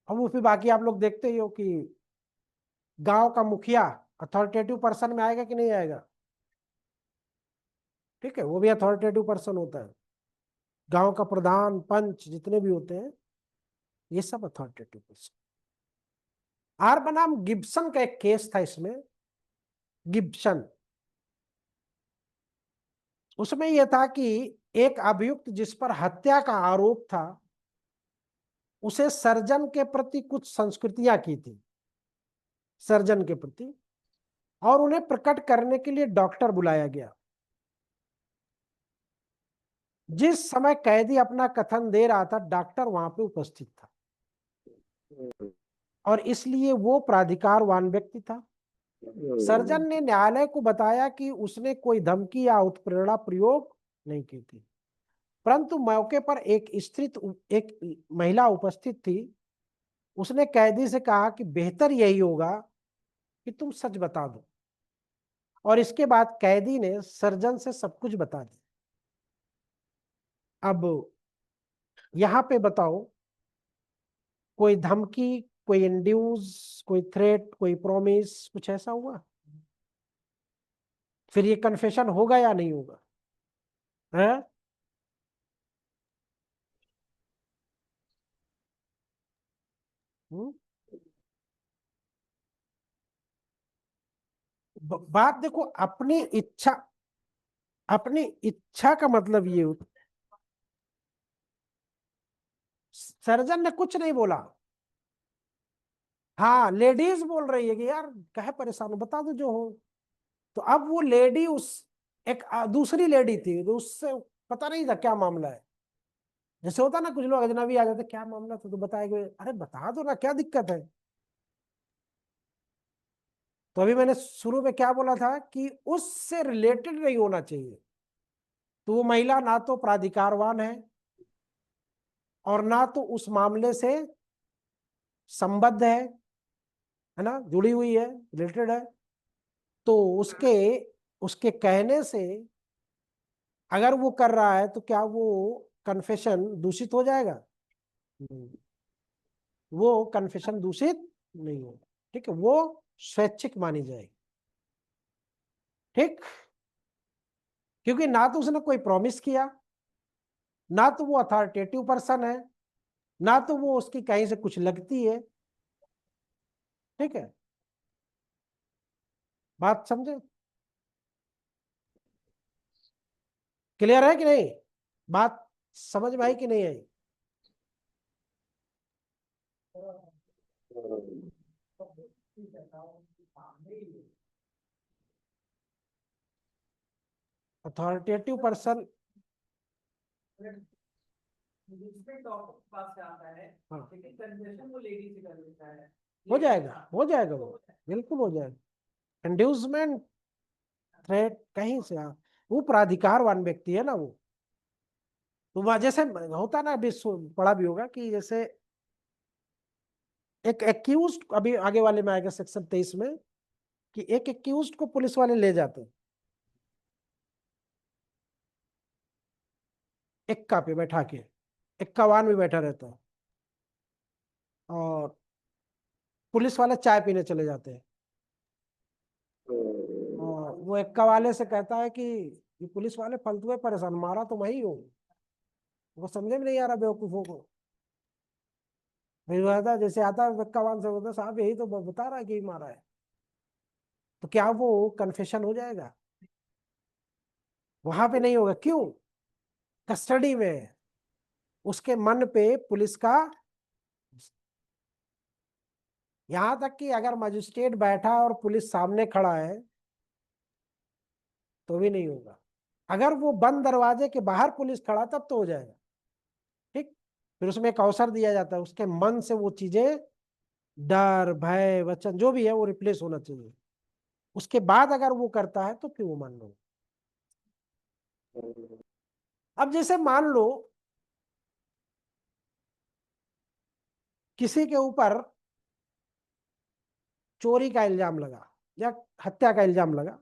A: अब वो फिर बाकी आप लोग देखते ही हो कि गांव का मुखिया अथॉरिटेटिव पर्सन में आएगा कि नहीं आएगा? ठीक है, वो भी अथॉरिटेटिव पर्सन होता है। गांव का प्रधान, पंच, जितने भी होते हैं ये सब अथॉरिटेटिव पर्सन। आर बनाम गिब्सन का एक केस था इसमें, गिब्सन। उसमें यह था कि एक अभियुक्त जिस पर हत्या का आरोप था, उसे सर्जन के प्रति कुछ संस्कृतियां की थी, सर्जन के प्रति, और उन्हें प्रकट करने के लिए डॉक्टर बुलाया गया। जिस समय कैदी अपना कथन दे रहा था, डॉक्टर वहां पे उपस्थित था, और इसलिए वो प्राधिकारवान व्यक्ति था। सर्जन ने न्यायालय को बताया कि उसने कोई धमकी या उत्प्रेरणा प्रयोग नहीं की थी, परंतु मौके पर एक महिला उपस्थित थी। उसने कैदी से कहा कि बेहतर यही होगा कि तुम सच बता दो, और इसके बाद कैदी ने सर्जन से सब कुछ बता दिया। अब यहां पे बताओ, कोई धमकी, कोई इंड्यूस, कोई थ्रेट, कोई प्रॉमिस, कुछ ऐसा हुआ? फिर ये कन्फेशन होगा या नहीं होगा? है? बात देखो, अपनी इच्छा का मतलब ये होता। सर्जन ने कुछ नहीं बोला। हाँ, लेडीज बोल रही है कि यार कहे परेशान हो, बता दो जो हो। तो अब वो लेडी उस एक दूसरी लेडी थी, तो उससे पता नहीं था क्या मामला है। जैसे होता ना, कुछ लोग अजनबी आ जाते, क्या मामला था, तो बताएंगे, अरे बता दो ना क्या दिक्कत है। तो अभी मैंने शुरू में क्या बोला था कि उससे रिलेटेड नहीं होना चाहिए। तो वो महिला ना तो प्राधिकारवान और ना तो उस मामले से संबद्ध है ना, जुड़ी हुई है, रिलेटेड है। तो उसके उसके कहने से अगर वो कर रहा है, तो क्या वो कन्फेशन दूषित हो जाएगा? नहीं, वो कन्फेशन दूषित नहीं होगा। ठीक है, वो स्वैच्छिक मानी जाएगी। ठीक, क्योंकि ना तो उसने कोई प्रॉमिस किया, ना तो वो अथॉरिटेटिव पर्सन है, ना तो वो उसकी कहीं से कुछ लगती है। ठीक है, बात समझे? क्लियर है कि नहीं? बात समझ में आई कि नहीं आई? Authoritative person. हाँ, हो जाएगा, हो जाएगा, वो बिल्कुल हो जाएगा। इंड्यूसमेंट, थ्रेट कहीं से वो प्राधिकारवान व्यक्ति है ना वो। तो वह जैसे होता ना, अभी पढ़ा भी होगा कि जैसे एक एक्यूज, अभी आगे वाले में आएगा सेक्शन 23 में, कि एक एक्यूज को पुलिस वाले ले जाते हैं एक्का पे बैठा के, एक्कावान में बैठा रहता है, और पुलिस वाले चाय पीने चले जाते हैं, और वो एक्का वाले से कहता है कि ये पुलिस वाले फालतू है, परेशान, मारा तो मैं ही हूँ। वो समझे में नहीं आ रहा बेवकूफों को। फिर आता जैसे आता है एक्कावान से, बोलता साहब यही तो बता रहा है कि यही मारा है। तो क्या वो कन्फेशन हो जाएगा? वहां पे नहीं होगा। क्यों? कस्टडी में है, उसके मन पे पुलिस का। यहां तक कि अगर मजिस्ट्रेट बैठा और पुलिस सामने खड़ा है, तो भी नहीं होगा। अगर वो बंद दरवाजे के बाहर पुलिस खड़ा, तब तो हो जाएगा। ठीक, फिर उसमें एक अवसर दिया जाता है, उसके मन से वो चीजें, डर, भय, वचन जो भी है, वो रिप्लेस होना चाहिए। उसके बाद अगर वो करता है, तो फिर वो मान लो। अब जैसे मान लो किसी के ऊपर चोरी का इल्जाम लगा या हत्या का इल्जाम लगा।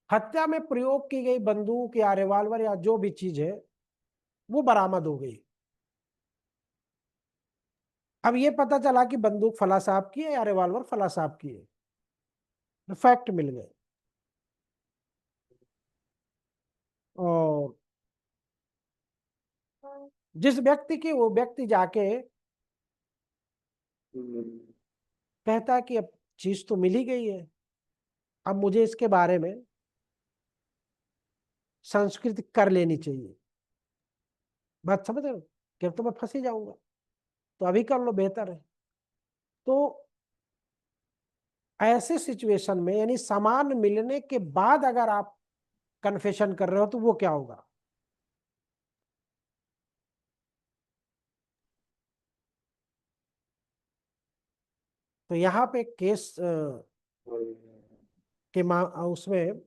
A: हत्या में प्रयोग की गई बंदूक या रिवॉल्वर या जो भी चीज है, वो बरामद हो गई। अब ये पता चला कि बंदूक फला साहब की है या रिवॉल्वर फला साहब की है, फैक्ट मिल गए। और जिस व्यक्ति की, वो व्यक्ति जाके कहता है कि अब चीज तो मिल ही गई है, अब मुझे इसके बारे में संस्कृति कर लेनी चाहिए। बात समझ रहे हो कि अब तो मैं फंस ही जाऊंगा, तो अभी कर लो, बेहतर है। तो ऐसे सिचुएशन में, यानी सामान मिलने के बाद अगर आप कन्फेशन कर रहे हो तो वो क्या होगा? तो यहाँ पे केस के उसमें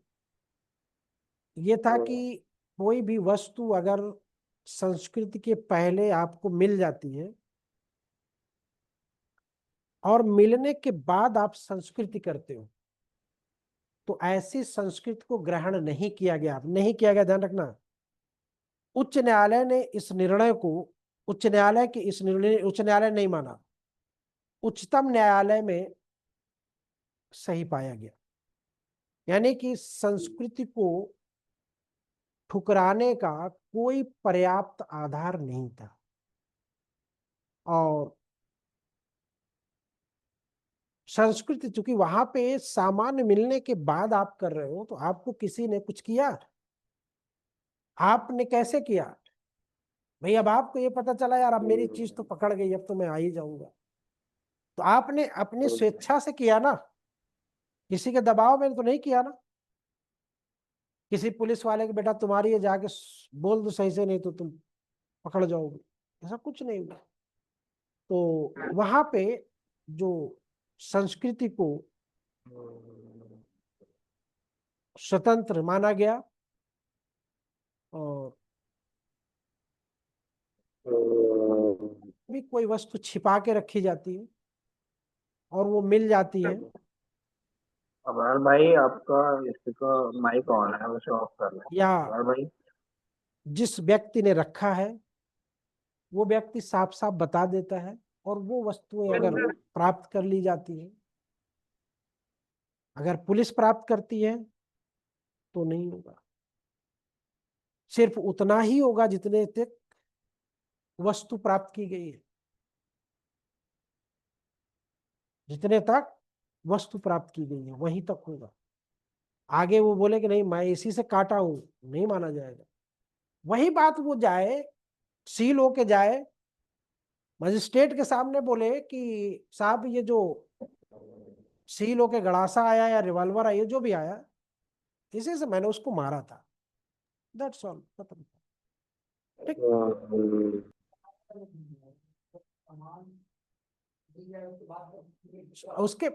A: ये था कि कोई भी वस्तु अगर संस्कृति के पहले आपको मिल जाती है और मिलने के बाद आप संस्कृति करते हो, तो ऐसी संस्कृति को ग्रहण नहीं किया गया, नहीं किया गया, ध्यान रखना। उच्च न्यायालय ने इस निर्णय को, उच्च न्यायालय के इस निर्णय, उच्च न्यायालय नहीं माना, उच्चतम न्यायालय में सही पाया गया। यानी कि संस्कृति को ठुकराने का कोई पर्याप्त आधार नहीं था। और संस्कृति, चूंकि वहां पे सामान्य मिलने के बाद आप कर रहे हो, तो आपको किसी ने कुछ किया, आपने कैसे किया भाई? अब आपको ये पता चला यार, अब मेरी चीज तो पकड़ गई, अब तो मैं आ ही जाऊंगा, तो आपने अपनी स्वेच्छा से किया ना, किसी के दबाव में तो नहीं किया ना। किसी पुलिस वाले के बेटा तुम्हारी ये, जाके बोल दो सही से, नहीं तो तुम पकड़ जाओगे, ऐसा कुछ नहीं हुआ। तो वहां पे जो संस्कृति को स्वतंत्र माना गया, और भी कोई वस्तु छिपा के रखी जाती है और वो मिल जाती है,
C: अबर भाई, आपका इसका माइक ऑन है, उसे ऑफ कर लें।
A: या
C: अबर भाई,
A: जिस व्यक्ति ने रखा है वो व्यक्ति साफ साफ बता देता है, और वो वस्तुएं अगर प्राप्त कर ली जाती है, अगर पुलिस प्राप्त करती है तो नहीं होगा, सिर्फ उतना ही होगा जितने तक वस्तु प्राप्त की गई है, जितने तक वस्तु प्राप्त की गई है वहीं तक होगा। आगे वो बोले कि नहीं मैं इसी से काटा हूं, नहीं माना जाएगा। वही बात वो जाए, सील होके जाए, मजिस्ट्रेट के सामने बोले कि साहब ये जो सील होके गड़ासा आया या रिवॉल्वर आया, जो भी आया, इसी से मैंने उसको मारा था, दैट्स ऑल, खत्म। ठीक। उसके,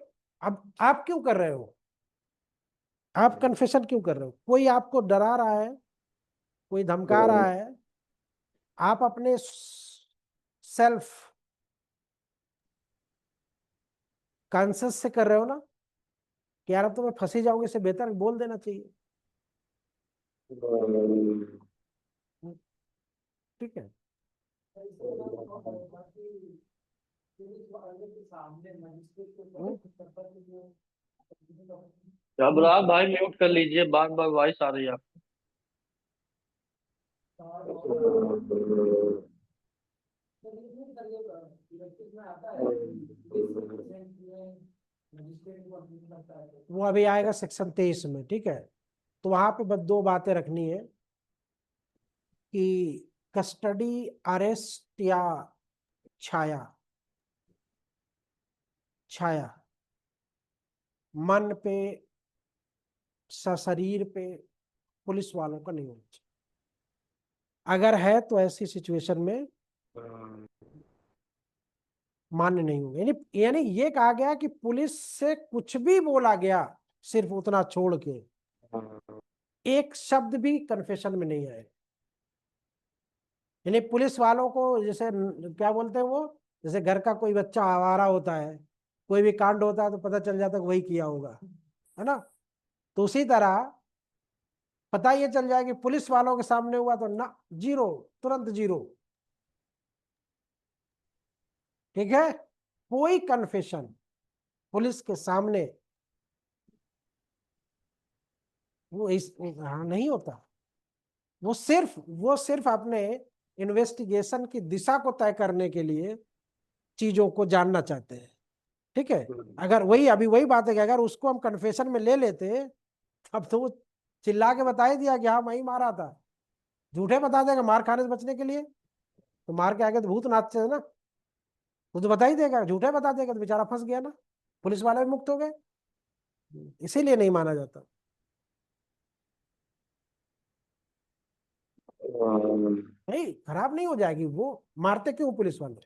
A: अब आप क्यों कर रहे हो? आप कन्फेशन क्यों कर रहे हो? कोई आपको डरा रहा है, कोई धमका रहा है, आप अपने सेल्फ कॉन्शियस से कर रहे हो ना कि यार अब तो मैं फंसी जाऊंगी, इससे बेहतर बोल देना चाहिए। ठीक है।
D: घबराओ भाई, म्यूट कर लीजिए, बार बार वॉइस आ रही है आपको।
A: वो अभी आएगा सेक्शन 23 में, ठीक है। तो वहां पे बस दो बातें रखनी है कि कस्टडी, अरेस्ट या छाया, छाया मन पे, सशरीर पे पुलिस वालों का नहीं होना चाहिए। अगर है तो ऐसी सिचुएशन में मान्य नहीं होगा। यानी यानी ये कहा गया कि पुलिस से कुछ भी बोला गया, सिर्फ उतना छोड़ के एक शब्द भी कन्फेशन में नहीं आए। यानी पुलिस वालों को जैसे क्या बोलते हैं वो, जैसे घर का कोई बच्चा आवारा होता है, कोई भी कांड होता है तो पता चल जाता है वही किया होगा, है ना। तो उसी तरह पता ये चल जाए कि पुलिस वालों के सामने हुआ तो ना, जीरो, तुरंत जीरो। ठीक है। कोई कन्फेशन पुलिस के सामने वो हाँ नहीं होता। वो सिर्फ अपने इन्वेस्टिगेशन की दिशा को तय करने के लिए चीजों को जानना चाहते हैं। ठीक है। अगर वही अभी वही बात है कि अगर उसको हम कन्फेशन में ले लेते तब तो वो चिल्ला के बता ही दिया कि हाँ मैं ही मारा था। झूठे बता देगा मार खाने से बचने के लिए, तो मार के आगे तो भूत नाचते हैं ना, तो बता ही देगा, झूठे बता देगा तो बेचारा फंस गया ना, पुलिस वाले भी मुक्त हो गए। इसीलिए नहीं माना जाता। नहीं, खराब नहीं हो जाएगी वो, मारते क्यों पुलिस वाले?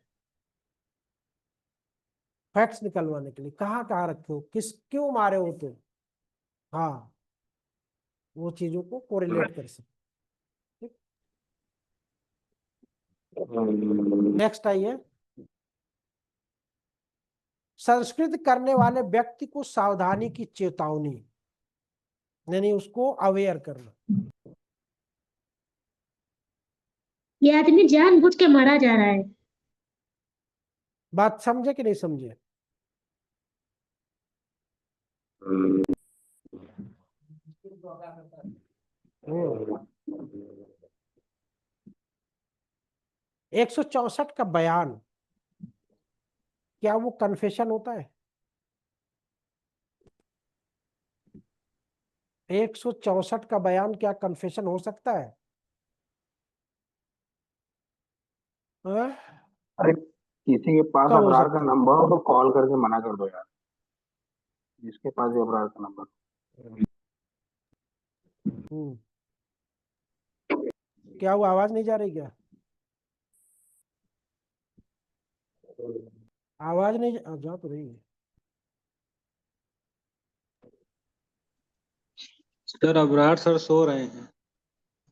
A: फैक्ट्स निकलवाने के लिए, कहाँ कहाँ रखे हो, किस क्यों मारे हो तुम, हाँ वो चीजों को कोरिलेट कर सकते। नेक्स्ट आइए, संस्कृत करने वाले व्यक्ति को सावधानी की चेतावनी, यानी उसको अवेयर करना।
E: ये आदमी जानबूझ के मारा जा रहा है।
A: बात समझे कि नहीं समझे? 164 का बयान, क्या वो कन्फेशन होता है? 164 का बयान क्या कन्फेशन हो सकता है? हाँ?
C: अरे किसी के पास
A: कब हो
C: अबरार का
A: सकता है?
C: नंबर हो तो कॉल करके मना कर दो यार, जिसके पास भी अबरार का नंबर।
A: हम्म, क्या वो आवाज नहीं जा रही क्या? आवाज नहीं जा तो रही है।
F: सर अबरार सर सो रहे हैं,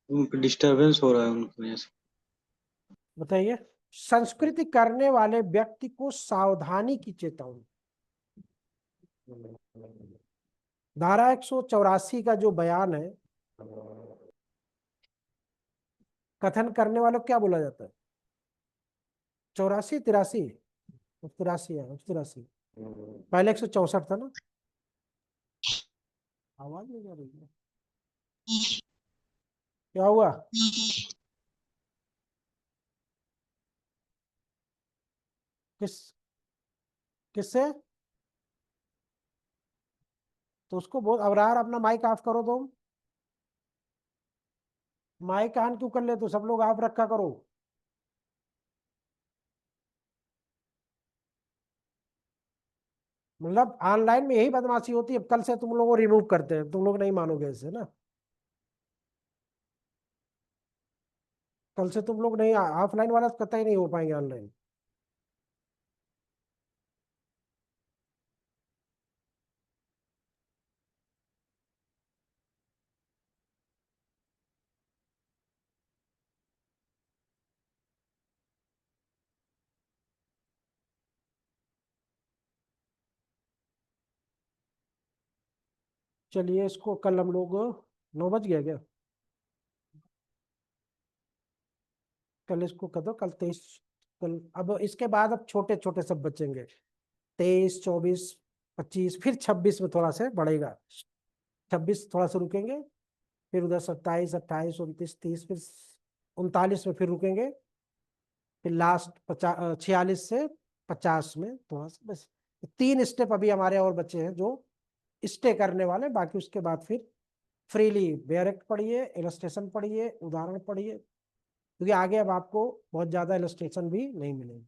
F: उनको डिस्टरबेंस हो रहा है उनकी वजह से।
A: बताइए, संस्कृति करने वाले व्यक्ति को सावधानी की चेतावनी। धारा 184 का जो बयान है, कथन करने वालों को क्या बोला जाता है? 84 83 83 है, 83। पहले 164 था ना। आवाज नहीं जा रही है, क्या हुआ? किस किससे? तो उसको बोल, अबरार अपना माइक ऑफ करो तुम, माइक ऑन क्यों कर ले, तो सब लोग ऑफ रखा करो। मतलब ऑनलाइन में यही बदमाशी होती है, अब कल से तुम लोगों को रिमूव करते हैं, तुम लोग नहीं मानोगे इसे ना, कल से तुम लोग नहीं, ऑफलाइन वाला कतई नहीं हो पाएंगे ऑनलाइन। चलिए इसको कल हम लोग, 9 बज गया क्या? कल इसको कर दो, कल 23, कल अब इसके बाद अब छोटे छोटे सब बचेंगे, 23 24 25, फिर 26 में थोड़ा सा बढ़ेगा, 26 थोड़ा सा रुकेंगे, फिर उधर 27 28 29 30, फिर 39 में फिर रुकेंगे, फिर लास्ट 46 से 50 में थोड़ा सा, बस 3 स्टेप अभी हमारे और बचे हैं जो स्टे करने वाले, बाकी उसके बाद फिर फ्रीली डायरेक्ट पढ़िए, इलस्ट्रेशन पढ़िए, उदाहरण पढ़िए, क्योंकि आगे अब आपको बहुत ज्यादा इलस्ट्रेशन भी नहीं मिलेंगे,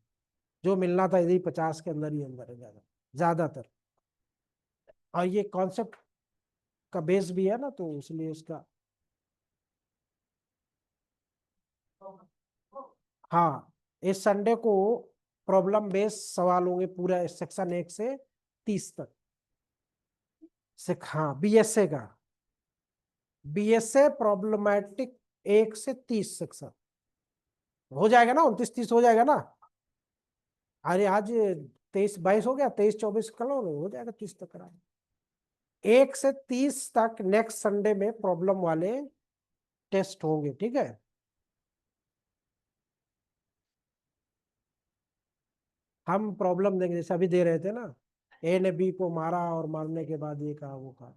A: जो मिलना था यदि 50 के अंदर ही अंदर है ज्यादातर। और ये कॉन्सेप्ट का बेस भी है ना, तो इसलिए इसका, हाँ इस संडे को प्रॉब्लम बेस सवाल होंगे पूरा सेक्शन 1 से 30 तक से, हाँ बीएसए का, बीएसए प्रॉब्लमैटिक 1 से 30 सेक्शन हो जाएगा ना, 29 30 हो जाएगा ना। अरे आज 23 22 हो गया, 23 24 कल हो जाएगा, 30 तक करा, 1 से 30 तक नेक्स्ट संडे में प्रॉब्लम वाले टेस्ट होंगे, ठीक है। हम प्रॉब्लम देंगे, जैसे अभी दे रहे थे ना, ए ने बी को मारा और मारने के बाद ये कहा वो कहा,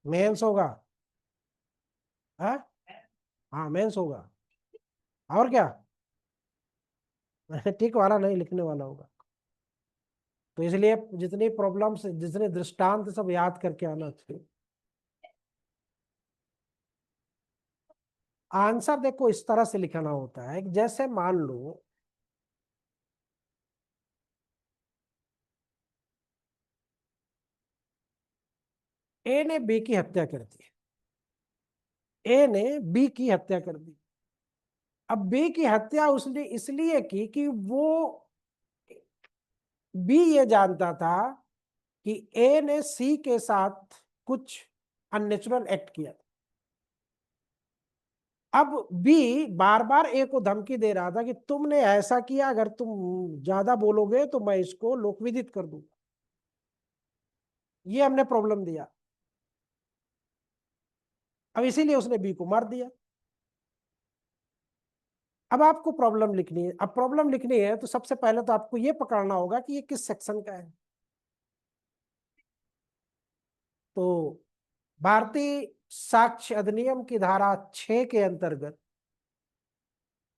A: मेंस होगा, हाँ हाँ मेंस होगा, और क्या? टिक वाला नहीं, लिखने वाला होगा। तो इसलिए जितनी प्रॉब्लम्स, जितने दृष्टांत सब याद करके आना चाहिए। आंसर देखो इस तरह से लिखना होता है, जैसे मान लो ए ने बी की हत्या कर दी, ए ने बी की हत्या कर दी। अब बी की हत्या उसने इसलिए की कि वो बी ये जानता था कि ए ने सी के साथ कुछ अननेचुरल एक्ट किया। अब बी बार बार ए को धमकी दे रहा था कि तुमने ऐसा किया, अगर तुम ज्यादा बोलोगे तो मैं इसको लोकविदित कर दूंगा। ये हमने प्रॉब्लम दिया। अब इसीलिए उसने बी को मार दिया। अब आपको प्रॉब्लम लिखनी है। अब प्रॉब्लम लिखनी है तो सबसे पहले तो आपको ये पकड़ना होगा कि ये किस सेक्शन का है। तो भारतीय साक्ष्य अधिनियम की धारा 6 के अंतर्गत,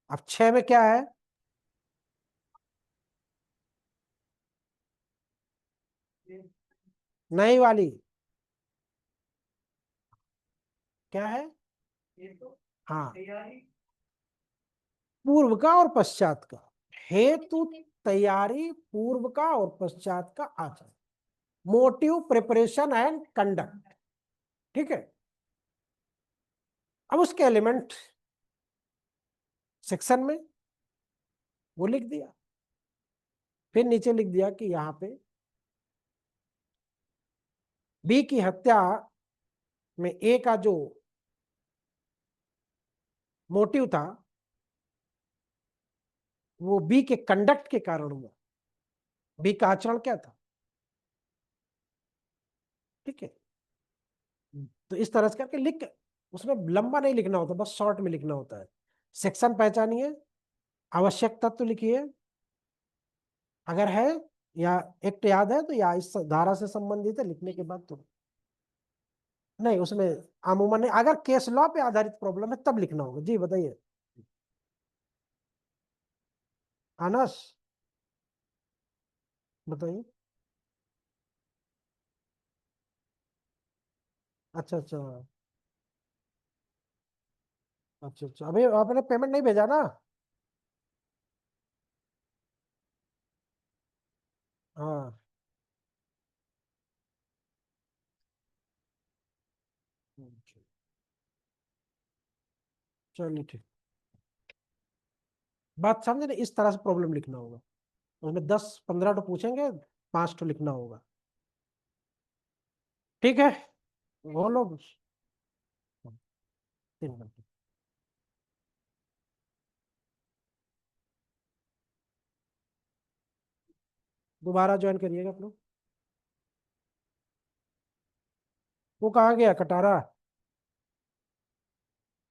A: अब 6 में क्या है? नई वाली क्या है? हाँ, पूर्व का और पश्चात का हेतु, तैयारी, पूर्व का और पश्चात का आचरण, मोटिव, प्रिपरेशन एंड कंडक्ट। ठीक है। अब उसके एलिमेंट सेक्शन में वो लिख दिया, फिर नीचे लिख दिया कि यहां पे बी की हत्या में ए का जो मोटिव था वो बी के कंडक्ट के कारण हुआ। बी का आचरण क्या था? ठीक है। तो इस तरह से करके लिख, उसमें लंबा नहीं लिखना होता, बस शॉर्ट में लिखना होता है। सेक्शन पहचानिए, आवश्यक तत्व लिखिए अगर है, या एक्ट याद है तो, या इस धारा से संबंधित है, लिखने के बाद तो नहीं, उसमें अमूमन नहीं। अगर केस लॉ पे आधारित प्रॉब्लम है तब लिखना होगा। जी बताइए अनस, बताइए। अच्छा अच्छा अच्छा अच्छा, अभी आपने पेमेंट नहीं भेजा ना? हाँ, चलिए ठीक। बात समझे ना, इस तरह से प्रॉब्लम लिखना होगा। उसमें 10-15 तो पूछेंगे, 5 तो लिखना होगा। ठीक है, बोलो। 3 घंटे। दोबारा ज्वाइन करिएगा आप लोग। वो कहाँ गया कटारा?